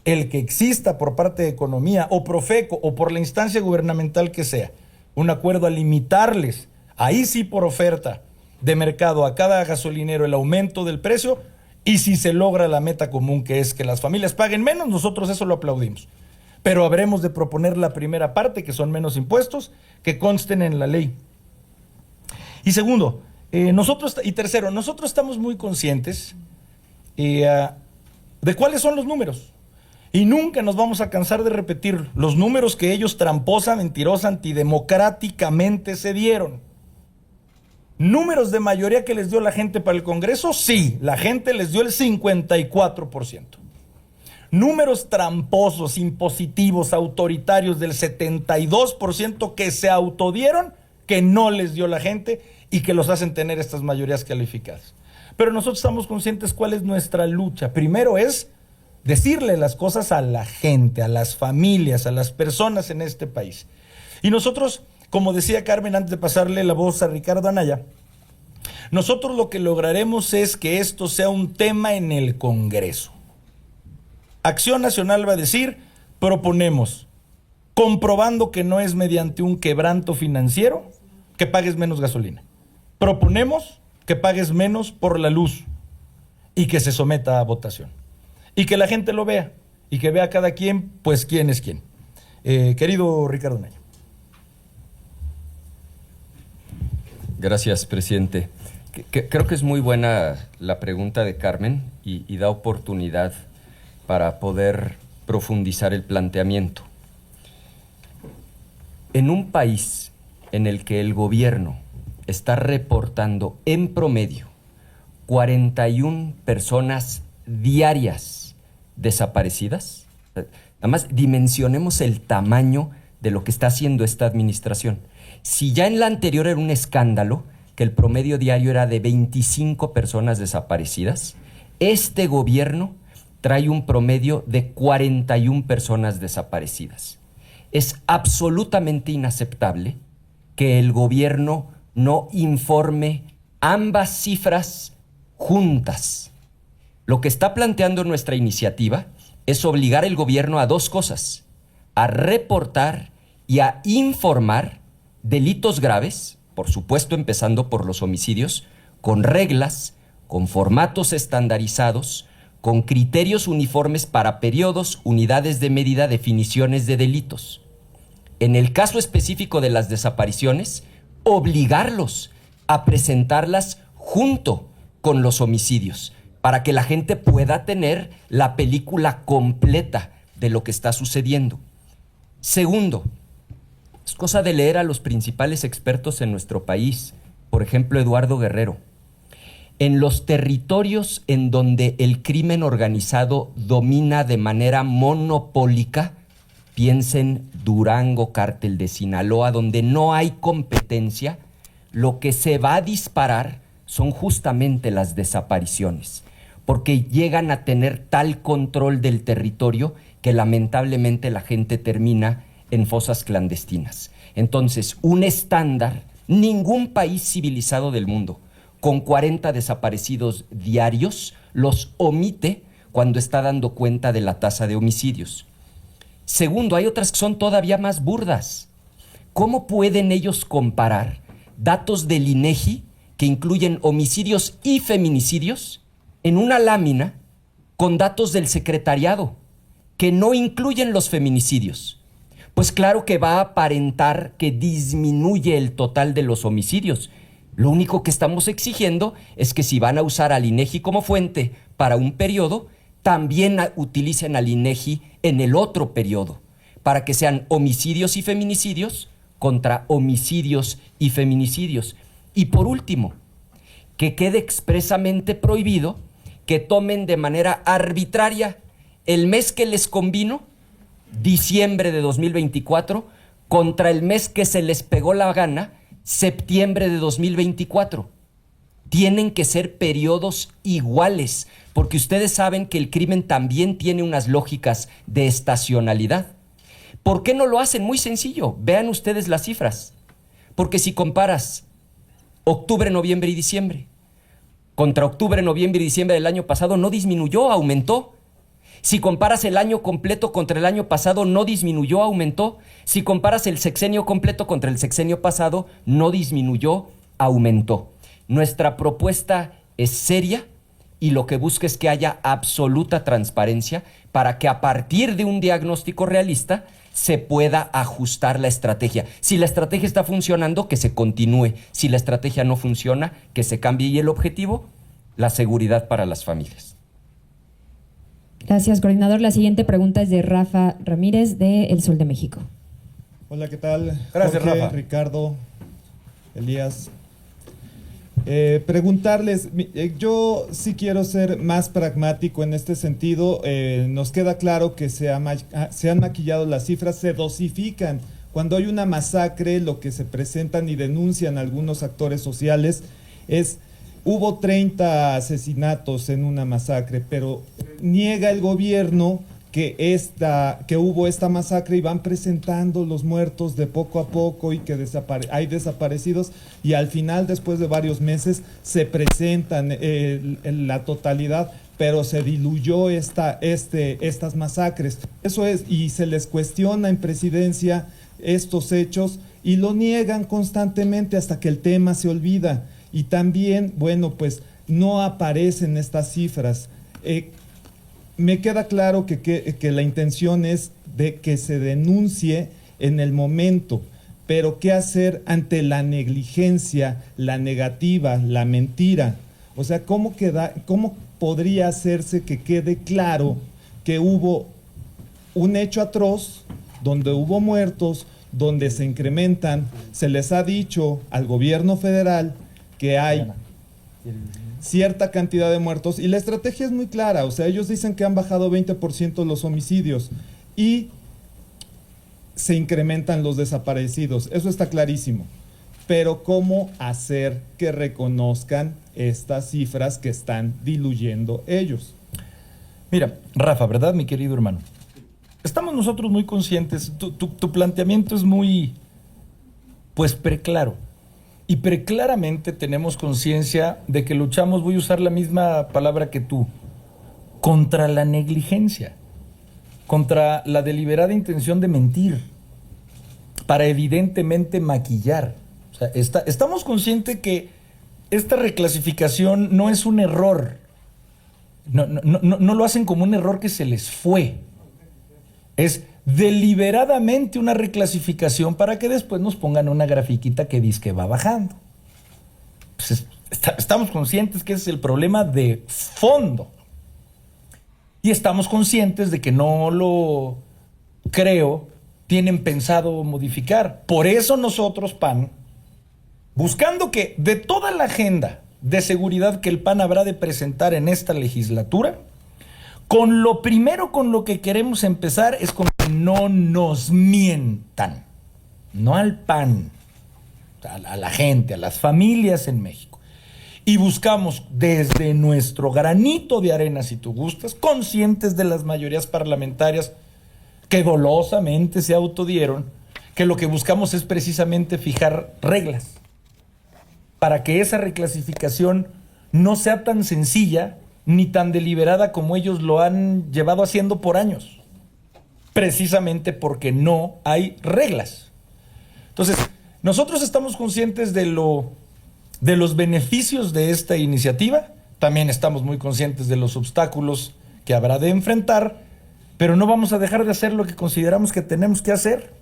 el que exista por parte de Economía o Profeco o por la instancia gubernamental que sea, un acuerdo a limitarles, ahí sí por oferta de mercado a cada gasolinero el aumento del precio. Y si se logra la meta común, que es que las familias paguen menos, nosotros eso lo aplaudimos. Pero habremos de proponer la primera parte, que son menos impuestos, que consten en la ley. Y segundo, tercero, nosotros estamos muy conscientes de cuáles son los números. Y nunca nos vamos a cansar de repetir los números que ellos tramposa, mentirosa, antidemocráticamente se dieron. ¿Números de mayoría que les dio la gente para el Congreso? Sí, la gente les dio el 54%. Números tramposos, impositivos, autoritarios del 72% que se autodieron, que no les dio la gente y que los hacen tener estas mayorías calificadas. Pero nosotros estamos conscientes cuál es nuestra lucha. Primero es decirle las cosas a la gente, a las familias, a las personas en este país. Y nosotros, como decía Carmen antes de pasarle la voz a Ricardo Anaya, nosotros lo que lograremos es que esto sea un tema en el Congreso. Acción Nacional va a decir, proponemos, comprobando que no es mediante un quebranto financiero, que pagues menos gasolina. Proponemos que pagues menos por la luz y que se someta a votación. Y que la gente lo vea y que vea cada quien, pues, quién es quién. Querido Ricardo Anaya. Gracias, presidente. Creo que es muy buena la pregunta de Carmen y da oportunidad para poder profundizar el planteamiento. En un país en el que el gobierno está reportando en promedio 41 personas diarias desaparecidas, nada más dimensionemos el tamaño de lo que está haciendo esta administración. Si ya en la anterior era un escándalo que el promedio diario era de 25 personas desaparecidas, este gobierno trae un promedio de 41 personas desaparecidas. Es absolutamente inaceptable que el gobierno no informe ambas cifras juntas. Lo que está planteando nuestra iniciativa es obligar al gobierno a dos cosas: a reportar y a informar delitos graves, por supuesto empezando por los homicidios, con reglas, con formatos estandarizados, con criterios uniformes para periodos, unidades de medida, definiciones de delitos. En el caso específico de las desapariciones, obligarlos a presentarlas junto con los homicidios, para que la gente pueda tener la película completa de lo que está sucediendo. Segundo, es cosa de leer a los principales expertos en nuestro país, por ejemplo, Eduardo Guerrero. En los territorios en donde el crimen organizado domina de manera monopólica, piensen Durango, Cártel de Sinaloa, donde no hay competencia, lo que se va a disparar son justamente las desapariciones, porque llegan a tener tal control del territorio que lamentablemente la gente termina en fosas clandestinas. Entonces, un estándar, ningún país civilizado del mundo con 40 desaparecidos diarios los omite cuando está dando cuenta de la tasa de homicidios. Segundo, hay otras que son todavía más burdas. ¿Cómo pueden ellos comparar datos del INEGI que incluyen homicidios y feminicidios en una lámina con datos del secretariado que no incluyen los feminicidios? Pues claro que va a aparentar que disminuye el total de los homicidios. Lo único que estamos exigiendo es que si van a usar al INEGI como fuente para un periodo, también utilicen al INEGI en el otro periodo, para que sean homicidios y feminicidios contra homicidios y feminicidios. Y por último, que quede expresamente prohibido que tomen de manera arbitraria el mes que les convino, diciembre de 2024, contra el mes que se les pegó la gana, septiembre de 2024. Tienen que ser periodos iguales, porque ustedes saben que el crimen también tiene unas lógicas de estacionalidad. ¿Por qué no lo hacen? Muy sencillo, vean ustedes las cifras. Porque si comparas octubre, noviembre y diciembre contra octubre, noviembre y diciembre del año pasado, no disminuyó, aumentó. Si comparas el año completo contra el año pasado, no disminuyó, aumentó. Si comparas el sexenio completo contra el sexenio pasado, no disminuyó, aumentó. Nuestra propuesta es seria y lo que busca es que haya absoluta transparencia para que a partir de un diagnóstico realista se pueda ajustar la estrategia. Si la estrategia está funcionando, que se continúe. Si la estrategia no funciona, que se cambie. Y el objetivo, la seguridad para las familias. Gracias, coordinador. La siguiente pregunta es de Rafa Ramírez, de El Sol de México. Hola, ¿qué tal? Gracias, Jorge, Rafa. Ricardo, Elías. Preguntarles, yo sí quiero ser más pragmático en este sentido. Nos queda claro que se han maquillado las cifras, se dosifican. Cuando hay una masacre, lo que se presentan y denuncian algunos actores sociales es: hubo 30 asesinatos en una masacre, pero niega el gobierno que hubo esta masacre, y van presentando los muertos de poco a poco y que hay desaparecidos, y al final, después de varios meses, se presentan en la totalidad, pero se diluyó estas masacres. Eso es, y se les cuestiona en presidencia estos hechos y lo niegan constantemente hasta que el tema se olvida. Y también, bueno, pues no aparecen estas cifras. Me queda claro que la intención es de que se denuncie en el momento, pero ¿qué hacer ante la negligencia, la negativa, la mentira? O sea, ¿cómo podría hacerse que quede claro que hubo un hecho atroz, donde hubo muertos, donde se incrementan? Se les ha dicho al gobierno federal que hay cierta cantidad de muertos, y la estrategia es muy clara. O sea, ellos dicen que han bajado 20% los homicidios y se incrementan los desaparecidos. Eso está clarísimo. Pero ¿cómo hacer que reconozcan estas cifras que están diluyendo ellos? Mira, Rafa, ¿verdad, mi querido hermano? Estamos nosotros muy conscientes. Tu planteamiento es muy, pues, preclaro. Y preclaramente tenemos conciencia de que luchamos, voy a usar la misma palabra que tú, contra la negligencia, contra la deliberada intención de mentir, para evidentemente maquillar. O sea, estamos conscientes que esta reclasificación no es un error. No lo hacen como un error que se les fue. Es deliberadamente una reclasificación para que después nos pongan una grafiquita que dice que va bajando. Pues estamos conscientes que ese es el problema de fondo. Y estamos conscientes de que no lo tienen pensado modificar. Por eso nosotros, PAN, buscando que de toda la agenda de seguridad que el PAN habrá de presentar en esta legislatura, con lo primero con lo que queremos empezar es con que no nos mientan, no al PAN, a la gente, a las familias en México. Y buscamos desde nuestro granito de arena, si tú gustas, conscientes de las mayorías parlamentarias que golosamente se autodieron, que lo que buscamos es precisamente fijar reglas para que esa reclasificación no sea tan sencilla ni tan deliberada como ellos lo han llevado haciendo por años, precisamente porque no hay reglas. Entonces, nosotros estamos conscientes de los beneficios de esta iniciativa, también estamos muy conscientes de los obstáculos que habrá de enfrentar, pero no vamos a dejar de hacer lo que consideramos que tenemos que hacer.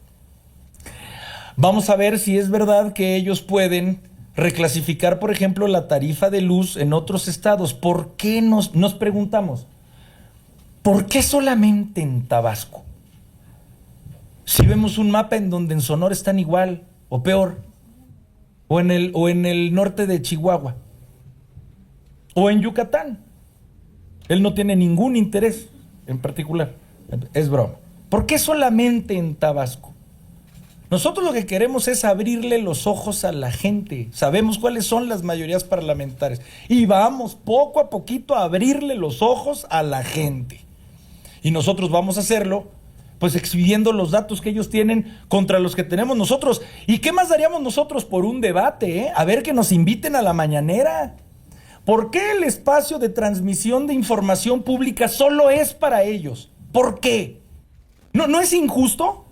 Vamos a ver si es verdad que ellos pueden reclasificar, por ejemplo, la tarifa de luz en otros estados. ¿Por qué nos preguntamos? ¿Por qué solamente en Tabasco? Si vemos un mapa en donde en Sonora están igual o peor, o en el norte de Chihuahua, o en Yucatán. Él no tiene ningún interés en particular. Es broma. ¿Por qué solamente en Tabasco? Nosotros lo que queremos es abrirle los ojos a la gente. Sabemos cuáles son las mayorías parlamentarias y vamos poco a poquito a abrirle los ojos a la gente. Y nosotros vamos a hacerlo pues exhibiendo los datos que ellos tienen contra los que tenemos nosotros. ¿Y qué más daríamos nosotros por un debate? A ver, que nos inviten a la mañanera. ¿Por qué el espacio de transmisión de información pública solo es para ellos? ¿Por qué? ¿No es injusto?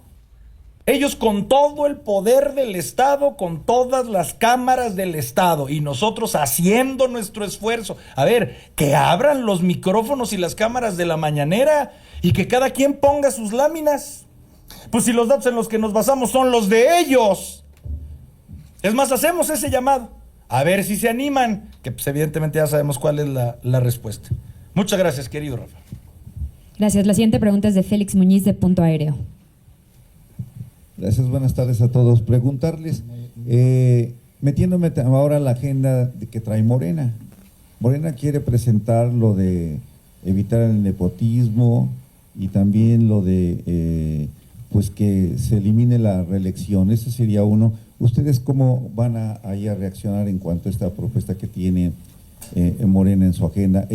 Ellos con todo el poder del Estado, con todas las cámaras del Estado, y nosotros haciendo nuestro esfuerzo. A ver, que abran los micrófonos y las cámaras de la mañanera y que cada quien ponga sus láminas. Pues si los datos en los que nos basamos son los de ellos. Es más, hacemos ese llamado. A ver si se animan, que pues evidentemente ya sabemos cuál es la respuesta. Muchas gracias, querido Rafa. Gracias. La siguiente pregunta es de Félix Muñiz, de Punto Aéreo. Gracias, buenas tardes a todos. Preguntarles, metiéndome ahora a la agenda que trae Morena. Morena quiere presentar lo de evitar el nepotismo y también lo de pues que se elimine la reelección. Ese sería uno. ¿Ustedes cómo van a reaccionar en cuanto a esta propuesta que tiene Morena en su agenda?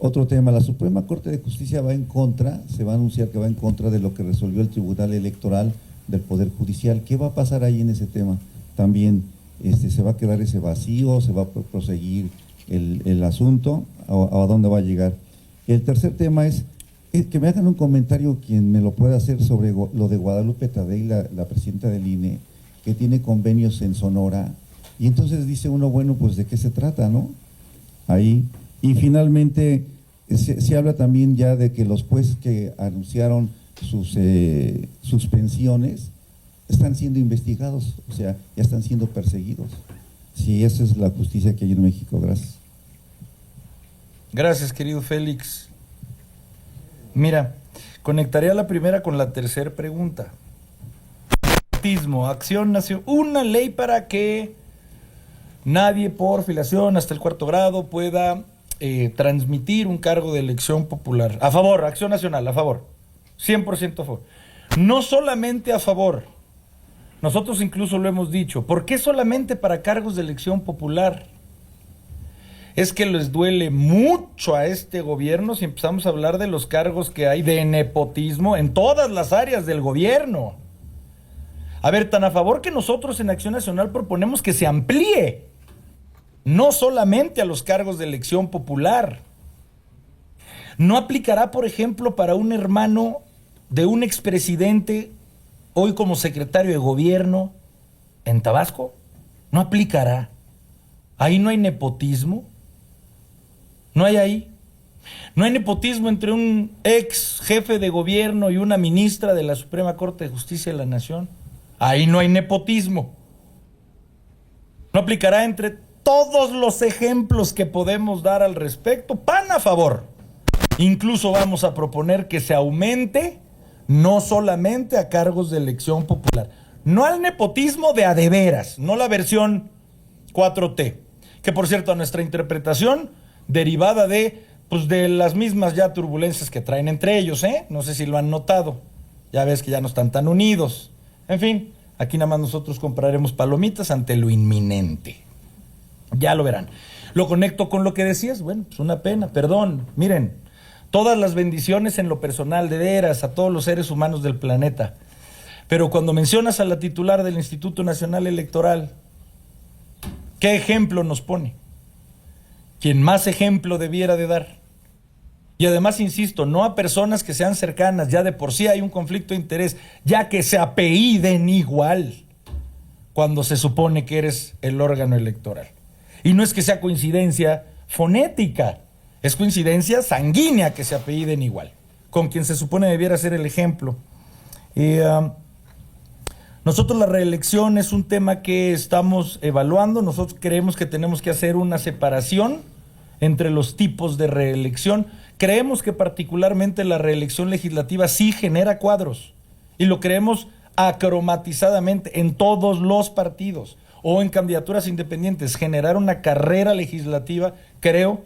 Otro tema, la Suprema Corte de Justicia va en contra, se va a anunciar que va en contra de lo que resolvió el Tribunal Electoral del Poder Judicial. ¿Qué va a pasar ahí en ese tema? También, ¿se va a quedar ese vacío? ¿Se va a proseguir el asunto? ¿A dónde va a llegar? El tercer tema es que me hagan un comentario, quien me lo pueda hacer, sobre lo de Guadalupe Tadei, la presidenta del INE, que tiene convenios en Sonora. Y entonces dice uno, bueno, pues ¿de qué se trata, no? Ahí. Y finalmente, se habla también ya de que los jueces que anunciaron sus suspensiones están siendo investigados, o sea, ya están siendo perseguidos. Sí, esa es la justicia que hay en México. Gracias. Gracias, querido Félix. Mira, conectaré a la primera con la tercera pregunta. Acción nacional, una ley para que nadie por filiación hasta el 4º grado pueda transmitir un cargo de elección popular. A favor, Acción Nacional, a favor. 100% a favor. No solamente a favor, nosotros incluso lo hemos dicho. ¿Por qué solamente para cargos de elección popular? Es que les duele mucho a este gobierno si empezamos a hablar de los cargos que hay de nepotismo en todas las áreas del gobierno. A ver, tan a favor que nosotros en Acción Nacional proponemos que se amplíe, no solamente a los cargos de elección popular. ¿No aplicará, por ejemplo, para un hermano de un expresidente, hoy como secretario de gobierno en Tabasco? ¿No aplicará? Ahí no hay nepotismo. No hay ahí. No hay nepotismo entre un ex jefe de gobierno y una ministra de la Suprema Corte de Justicia de la Nación. Ahí no hay nepotismo. No aplicará entre todos los ejemplos que podemos dar al respecto. PAN a favor. Incluso vamos a proponer que se aumente no solamente a cargos de elección popular, no al nepotismo de a de veras, no la versión 4T, que por cierto a nuestra interpretación derivada de las mismas ya turbulencias que traen entre ellos, no sé si lo han notado, ya ves que ya no están tan unidos. En fin, aquí nada más nosotros compraremos palomitas ante lo inminente. Ya lo verán. Lo conecto con lo que decías, bueno, pues una pena, perdón, miren, todas las bendiciones en lo personal, de veras, a todos los seres humanos del planeta. Pero cuando mencionas a la titular del Instituto Nacional Electoral, ¿qué ejemplo nos pone? Quien más ejemplo debiera de dar. Y además, insisto, no a personas que sean cercanas, ya de por sí hay un conflicto de interés, ya que se apelliden igual cuando se supone que eres el órgano electoral. Y no es que sea coincidencia fonética, es coincidencia sanguínea que se apelliden igual, con quien se supone debiera ser el ejemplo. Nosotros la reelección es un tema que estamos evaluando. Nosotros creemos que tenemos que hacer una separación entre los tipos de reelección. Creemos que particularmente la reelección legislativa sí genera cuadros, y lo creemos acromatizadamente en todos los partidos o en candidaturas independientes. Generar una carrera legislativa creo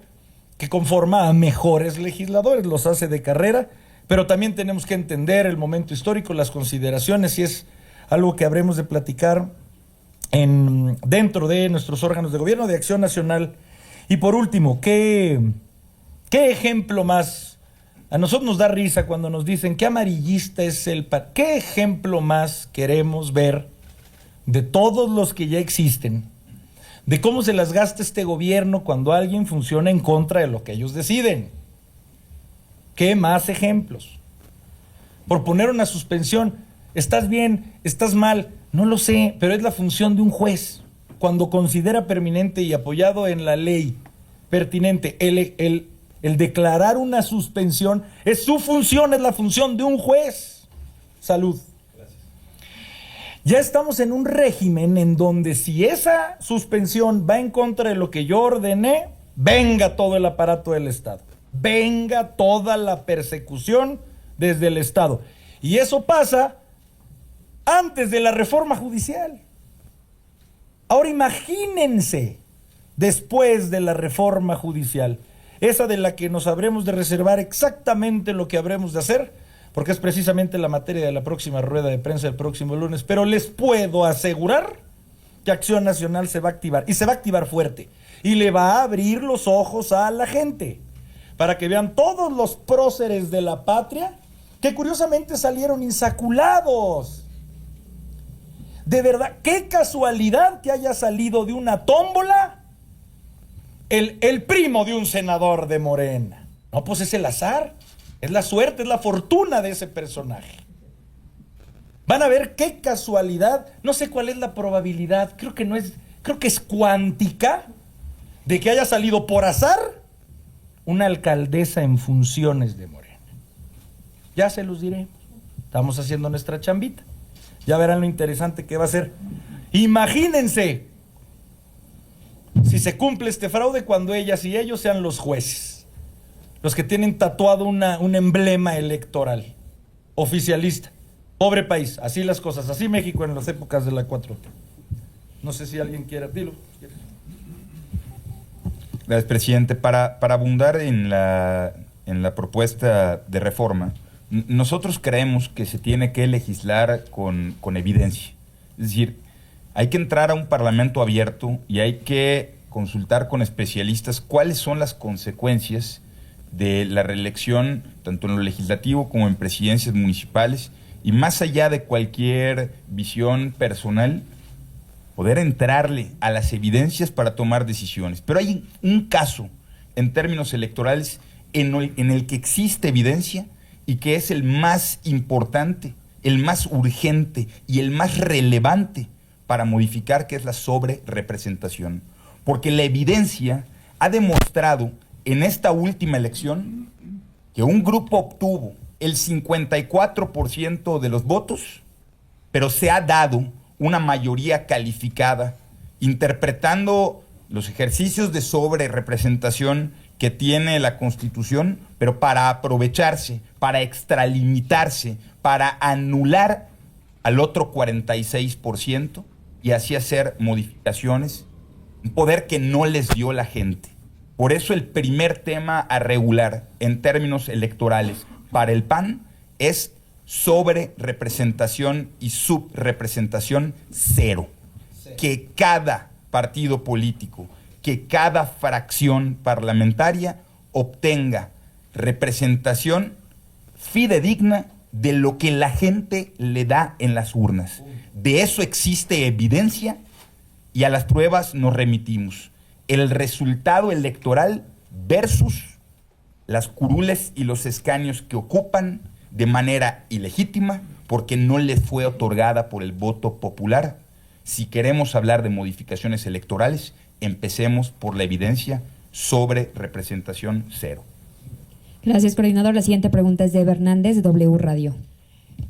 que conforma a mejores legisladores, los hace de carrera, pero también tenemos que entender el momento histórico, las consideraciones, y es algo que habremos de platicar dentro de nuestros órganos de gobierno, de Acción Nacional. Y por último, ¿qué ejemplo más? A nosotros nos da risa cuando nos dicen qué amarillista es el PAN. ¿Qué ejemplo más queremos ver de todos los que ya existen, de cómo se las gasta este gobierno cuando alguien funciona en contra de lo que ellos deciden? ¿Qué más ejemplos? Por poner una suspensión, ¿estás bien? ¿Estás mal? No lo sé, pero es la función de un juez. Cuando considera pertinente y apoyado en la ley pertinente el declarar una suspensión, es su función, es la función de un juez. Salud. Gracias. Ya estamos en un régimen en donde si esa suspensión va en contra de lo que yo ordené, venga todo el aparato del Estado, venga toda la persecución desde el Estado. Y eso pasa antes de la reforma judicial. Ahora imagínense después de la reforma judicial, esa de la que nos habremos de reservar exactamente lo que habremos de hacer, porque es precisamente la materia de la próxima rueda de prensa del próximo lunes, pero les puedo asegurar que Acción Nacional se va a activar, y se va a activar fuerte, y le va a abrir los ojos a la gente, para que vean todos los próceres de la patria, que curiosamente salieron insaculados. De verdad, qué casualidad que haya salido de una tómbola el primo de un senador de Morena. No, pues es el azar, es la suerte, es la fortuna de ese personaje. Van a ver qué casualidad, no sé cuál es la probabilidad, creo que es cuántica, de que haya salido por azar una alcaldesa en funciones de Morena. Ya se los diré, estamos haciendo nuestra chambita. Ya verán lo interesante que va a ser. Imagínense si se cumple este fraude cuando ellas y ellos sean los jueces, los que tienen tatuado un emblema electoral oficialista. Pobre país, así las cosas, así México en las épocas de la 4T. No sé si alguien quiere, dilo. Gracias, presidente. Para abundar en la propuesta de reforma, nosotros creemos que se tiene que legislar con evidencia. Es decir, hay que entrar a un parlamento abierto y hay que consultar con especialistas cuáles son las consecuencias de la reelección, tanto en lo legislativo como en presidencias municipales, y más allá de cualquier visión personal, poder entrarle a las evidencias para tomar decisiones. Pero hay un caso, en términos electorales, en el que existe evidencia y que es el más importante, el más urgente y el más relevante para modificar, que es la sobrerepresentación. Porque la evidencia ha demostrado en esta última elección que un grupo obtuvo el 54% de los votos, pero se ha dado una mayoría calificada, interpretando los ejercicios de sobrerepresentación que tiene la Constitución, pero para aprovecharse, para extralimitarse, para anular al otro 46% y así hacer modificaciones, un poder que no les dio la gente. Por eso el primer tema a regular en términos electorales para el PAN es sobrerepresentación y subrepresentación cero. Que cada partido político, que cada fracción parlamentaria obtenga representación fidedigna de lo que la gente le da en las urnas. De eso existe evidencia y a las pruebas nos remitimos. El resultado electoral versus las curules y los escaños que ocupan de manera ilegítima porque no les fue otorgada por el voto popular. Si queremos hablar de modificaciones electorales, empecemos por la evidencia sobre representación cero. Gracias, coordinador. La siguiente pregunta es de Eva Hernández, de W Radio.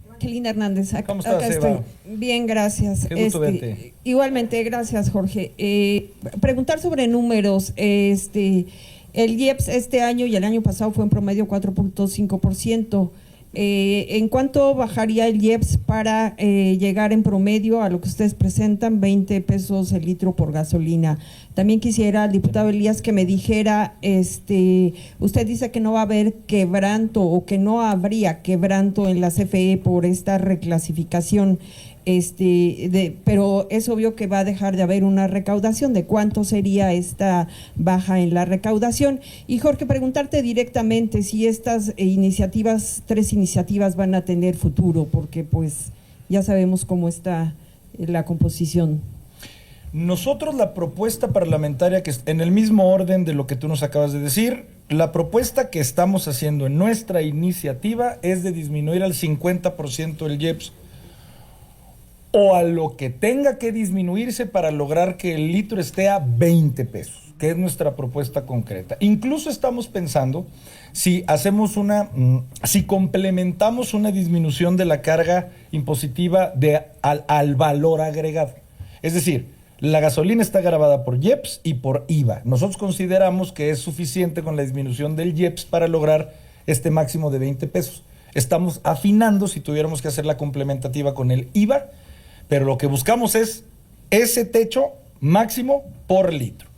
Evangelina Hernández, ¿Cómo estás, acá Eva? estoy. Bien, gracias. Qué gusto verte. Igualmente, gracias, Jorge. Preguntar sobre números. El IEPS este año y el año pasado fue en promedio 4.5%. ¿En cuánto bajaría el IEPS para llegar en promedio a lo que ustedes presentan, 20 pesos el litro por gasolina? También quisiera al diputado Elías que me dijera, usted dice que no va a haber quebranto o que no habría quebranto en la CFE por esta reclasificación, pero es obvio que va a dejar de haber una recaudación. ¿De cuánto sería esta baja en la recaudación? Y Jorge, preguntarte directamente si estas tres iniciativas van a tener futuro, porque pues ya sabemos cómo está la composición. Nosotros la propuesta parlamentaria, que en el mismo orden de lo que tú nos acabas de decir, la propuesta que estamos haciendo en nuestra iniciativa es de disminuir al 50% el IEPS o a lo que tenga que disminuirse para lograr que el litro esté a 20 pesos, que es nuestra propuesta concreta. Incluso estamos pensando si complementamos una disminución de la carga impositiva al valor agregado. Es decir, la gasolina está gravada por IEPS y por IVA. Nosotros consideramos que es suficiente con la disminución del IEPS para lograr este máximo de 20 pesos. Estamos afinando si tuviéramos que hacer la complementativa con el IVA, pero lo que buscamos es ese techo máximo por litro.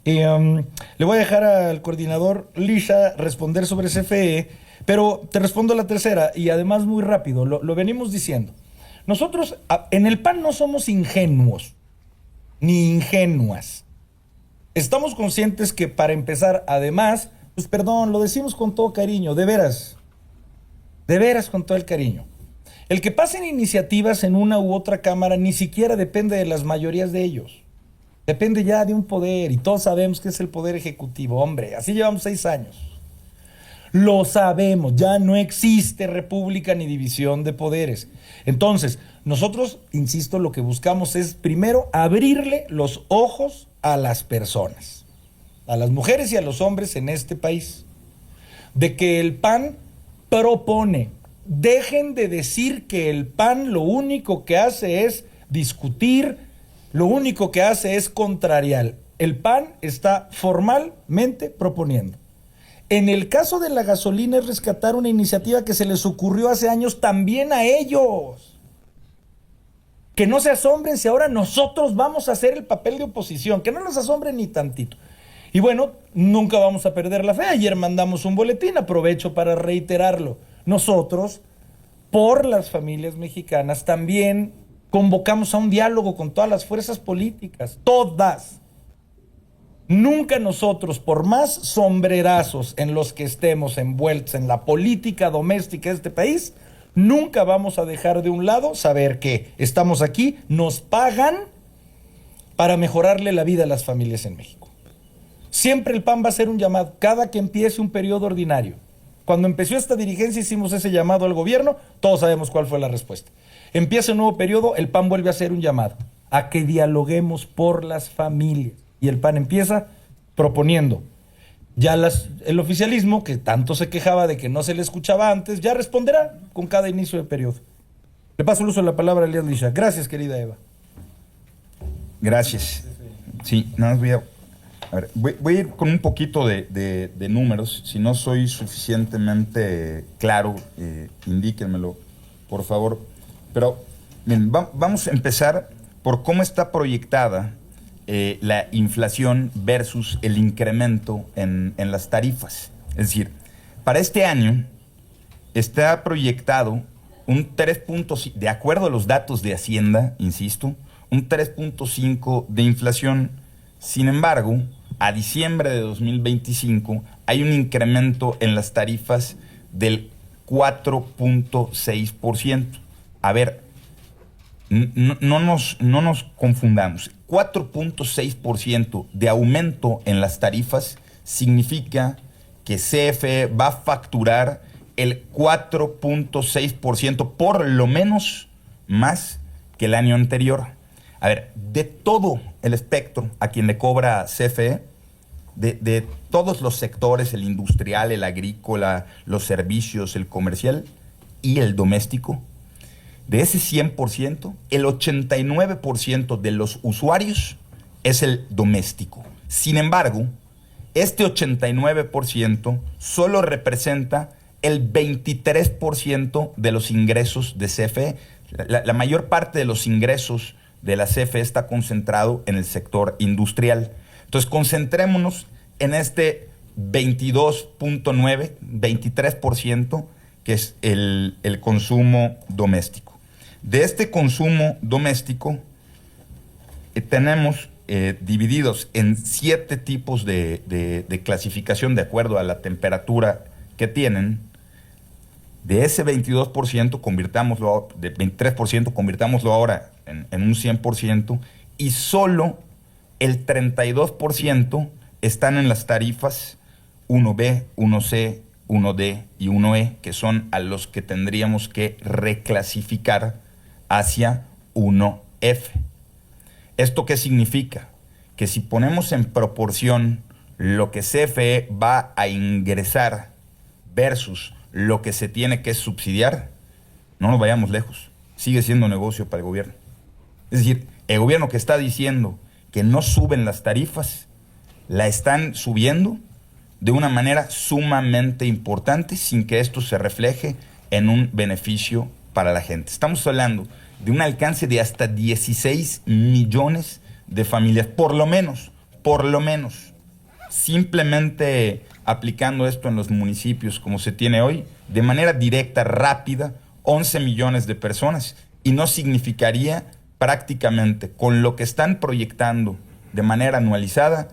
Le voy a dejar al coordinador Lisha responder sobre CFE, pero te respondo la tercera y además muy rápido, lo venimos diciendo. Nosotros en el PAN no somos ingenuos ni ingenuas. Estamos conscientes que para empezar, además, pues perdón, lo decimos con todo cariño, de veras con todo el cariño. El que pasen iniciativas en una u otra cámara ni siquiera depende de las mayorías de ellos. Depende ya de un poder y todos sabemos que es el poder ejecutivo, hombre, así llevamos 6 años. Lo sabemos, ya no existe república ni división de poderes. Entonces, nosotros, insisto, lo que buscamos es primero abrirle los ojos a las personas, a las mujeres y a los hombres en este país, de que el PAN propone. Dejen de decir que el PAN lo único que hace es discutir, lo único que hace es contrariar. El PAN está formalmente proponiendo. En el caso de la gasolina es rescatar una iniciativa que se les ocurrió hace años también a ellos. Que no se asombren si ahora nosotros vamos a hacer el papel de oposición, que no nos asombren ni tantito. Y bueno, nunca vamos a perder la fe. Ayer mandamos un boletín, aprovecho para reiterarlo. Nosotros, por las familias mexicanas, también convocamos a un diálogo con todas las fuerzas políticas, todas. Nunca nosotros, por más sombrerazos en los que estemos envueltos en la política doméstica de este país, nunca vamos a dejar de un lado saber que estamos aquí, nos pagan para mejorarle la vida a las familias en México. Siempre el PAN va a hacer un llamado, cada que empiece un periodo ordinario. Cuando empezó esta dirigencia hicimos ese llamado al gobierno, todos sabemos cuál fue la respuesta. Empieza un nuevo periodo, el PAN vuelve a hacer un llamado a que dialoguemos por las familias. Y el PAN empieza proponiendo. Ya el oficialismo, que tanto se quejaba de que no se le escuchaba antes, ya responderá con cada inicio de periodo. Le paso el uso de la palabra a Elías Lisha. Gracias, querida Eva. Gracias. Sí, nada más voy a ir con un poquito de números. Si no soy suficientemente claro, indíquenmelo, por favor. Pero miren, vamos a empezar por cómo está proyectada la inflación versus el incremento en las tarifas. Es decir, para este año está proyectado un 3.5, de acuerdo a los datos de Hacienda, insisto, un 3.5 de inflación. Sin embargo, a diciembre de 2025 hay un incremento en las tarifas del 4.6%. A ver, no nos confundamos. 4.6% de aumento en las tarifas significa que CFE va a facturar el 4.6%, por lo menos más que el año anterior. A ver, de todo el espectro a quien le cobra CFE, de todos los sectores, el industrial, el agrícola, los servicios, el comercial y el doméstico, de ese 100%, el 89% de los usuarios es el doméstico. Sin embargo, este 89% solo representa el 23% de los ingresos de CFE. La mayor parte de los ingresos de la CFE está concentrado en el sector industrial. Entonces, concentrémonos en este 22.9, 23%, que es el consumo doméstico. De este consumo doméstico, tenemos divididos en 7 tipos de clasificación de acuerdo a la temperatura que tienen. De ese 22%, convirtámoslo, de 23%, convirtámoslo ahora en un 100%, y solo el 32% están en las tarifas 1B, 1C, 1D y 1E, que son a los que tendríamos que reclasificar hacia 1F. ¿Esto qué significa? Que si ponemos en proporción lo que CFE va a ingresar versus lo que se tiene que subsidiar, no nos vayamos lejos, sigue siendo negocio para el gobierno. Es decir, el gobierno que está diciendo que no suben las tarifas, la están subiendo de una manera sumamente importante sin que esto se refleje en un beneficio para la gente. Estamos hablando de un alcance de hasta 16 millones de familias, por lo menos, simplemente aplicando esto en los municipios como se tiene hoy, de manera directa, rápida, 11 millones de personas, y no significaría prácticamente, con lo que están proyectando de manera anualizada,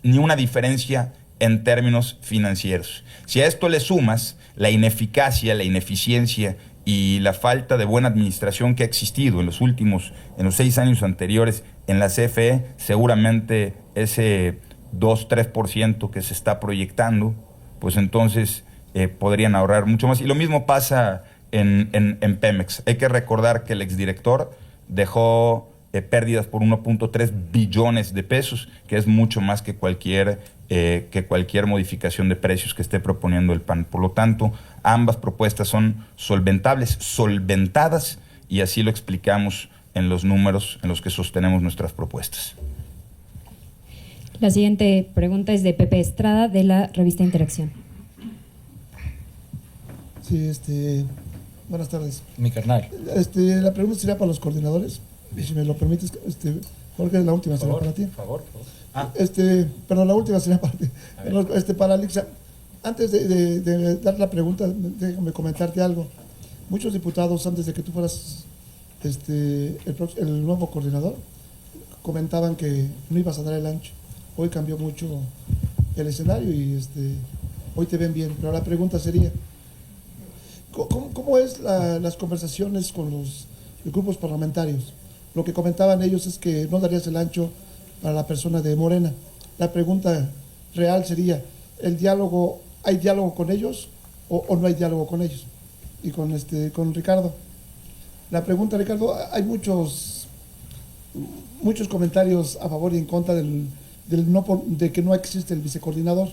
ni una diferencia en términos financieros. Si a esto le sumas la ineficacia, la ineficiencia y la falta de buena administración que ha existido en los 6 años anteriores en la CFE, seguramente ese 2-3% que se está proyectando, pues entonces podrían ahorrar mucho más. Y lo mismo pasa en Pemex. Hay que recordar que el exdirector dejó pérdidas por 1.3 billones de pesos, que es mucho más que cualquier modificación de precios que esté proponiendo el PAN. Por lo tanto, ambas propuestas son solventadas, y así lo explicamos en los números en los que sostenemos nuestras propuestas. La siguiente pregunta es de Pepe Estrada, de la revista Interacción. Sí, buenas tardes. Mi carnal. La pregunta sería para los coordinadores, y si me lo permites, Jorge, la última sería para ti. Por favor. Perdón, la última sería para ti. Para Alicia, antes de dar la pregunta, déjame comentarte algo. Muchos diputados, antes de que tú fueras el nuevo coordinador, comentaban que no ibas a dar el ancho. Hoy cambió mucho el escenario y hoy te ven bien. Pero la pregunta sería, ¿cómo es las conversaciones con los grupos parlamentarios? Lo que comentaban ellos es que no darías el ancho para la persona de Morena, La pregunta real sería, ¿el diálogo, hay diálogo con ellos o no hay diálogo con ellos? Y con Ricardo. La pregunta, Ricardo, hay muchos comentarios a favor y en contra de que no existe el vicecoordinador.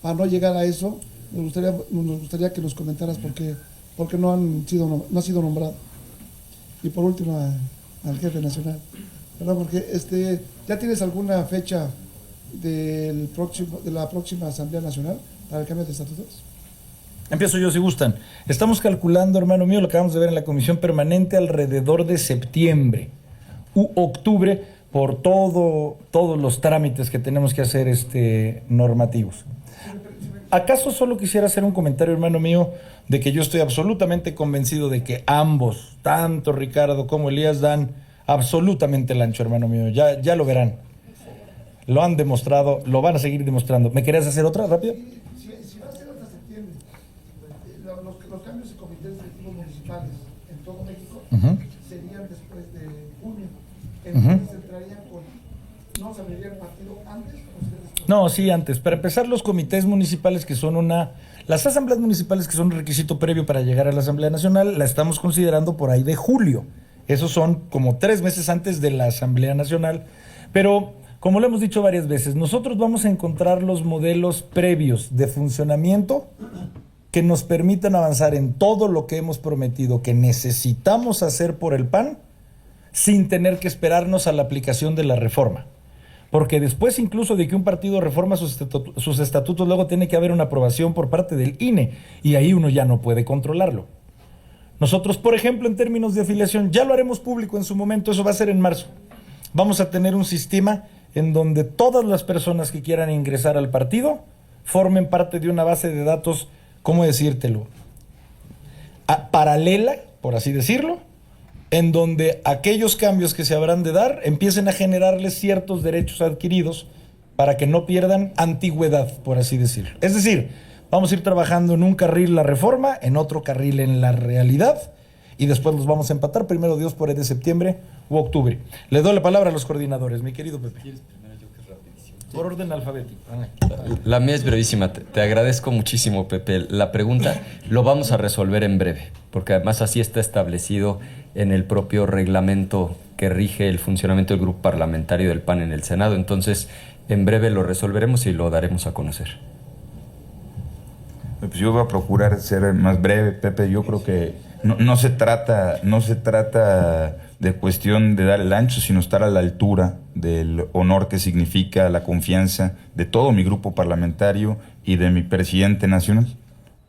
Para no llegar a eso, nos gustaría que nos comentaras por qué no ha sido nombrado. Y por último, al jefe nacional. ¿Verdad? Porque ¿ya tienes alguna fecha de la próxima Asamblea Nacional para el cambio de estatutos? Empiezo yo si gustan. Estamos calculando, hermano mío, lo que acabamos de ver en la comisión permanente, alrededor de septiembre u octubre, por todos los trámites que tenemos que hacer normativos. ¿Acaso solo quisiera hacer un comentario, hermano mío, de que yo estoy absolutamente convencido de que ambos, tanto Ricardo como Elías, dan absolutamente el ancho, hermano mío? Ya lo verán. Lo han demostrado, lo van a seguir demostrando. ¿Me querías hacer otra, rápido? Si va a ser hasta septiembre, los cambios de comités directivos municipales en todo México serían después de junio. Entonces entrarían ¿no se abriría el partido antes o después? No, sí, antes. Para empezar, los comités municipales que son las asambleas municipales que son un requisito previo para llegar a la Asamblea Nacional, la estamos considerando por ahí de julio. Esos son como 3 meses antes de la Asamblea Nacional. Pero, como lo hemos dicho varias veces, nosotros vamos a encontrar los modelos previos de funcionamiento que nos permitan avanzar en todo lo que hemos prometido que necesitamos hacer por el PAN sin tener que esperarnos a la aplicación de la reforma. Porque después incluso de que un partido reforma sus estatutos, luego tiene que haber una aprobación por parte del INE y ahí uno ya no puede controlarlo. Nosotros, por ejemplo, en términos de afiliación, ya lo haremos público en su momento, eso va a ser en marzo. Vamos a tener un sistema en donde todas las personas que quieran ingresar al partido formen parte de una base de datos, ¿cómo decírtelo? Paralela, por así decirlo, en donde aquellos cambios que se habrán de dar empiecen a generarles ciertos derechos adquiridos para que no pierdan antigüedad, por así decirlo. Es decir, vamos a ir trabajando en un carril la reforma, en otro carril en la realidad, y después los vamos a empatar, primero Dios, por el de septiembre u octubre. Le doy la palabra a los coordinadores, mi querido Pepe. Por orden alfabético. La mía es brevísima. Te agradezco muchísimo, Pepe. La pregunta lo vamos a resolver en breve, porque además así está establecido en el propio reglamento que rige el funcionamiento del grupo parlamentario del PAN en el Senado. Entonces, en breve lo resolveremos y lo daremos a conocer. Pues yo voy a procurar ser más breve, Pepe. Yo creo que no se trata de cuestión de dar el ancho, sino estar a la altura del honor que significa la confianza de todo mi grupo parlamentario y de mi presidente nacional.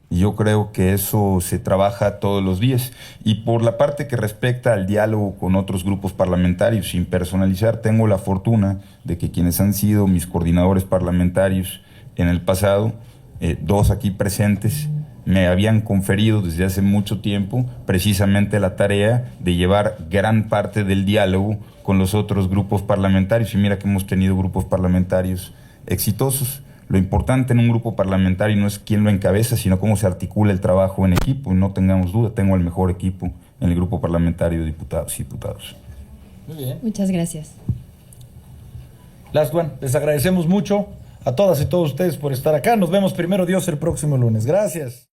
Y yo creo que eso se trabaja todos los días. Y por la parte que respecta al diálogo con otros grupos parlamentarios, sin personalizar, tengo la fortuna de que quienes han sido mis coordinadores parlamentarios en el pasado, 2 aquí presentes, me habían conferido desde hace mucho tiempo precisamente la tarea de llevar gran parte del diálogo con los otros grupos parlamentarios. Y mira que hemos tenido grupos parlamentarios exitosos. Lo importante en un grupo parlamentario no es quién lo encabeza, sino cómo se articula el trabajo en equipo. Y no tengamos duda, tengo el mejor equipo en el grupo parlamentario de diputados y diputados. Muy bien. Muchas gracias. Last one, les agradecemos mucho a todas y todos ustedes por estar acá. Nos vemos primero Dios el próximo lunes. Gracias.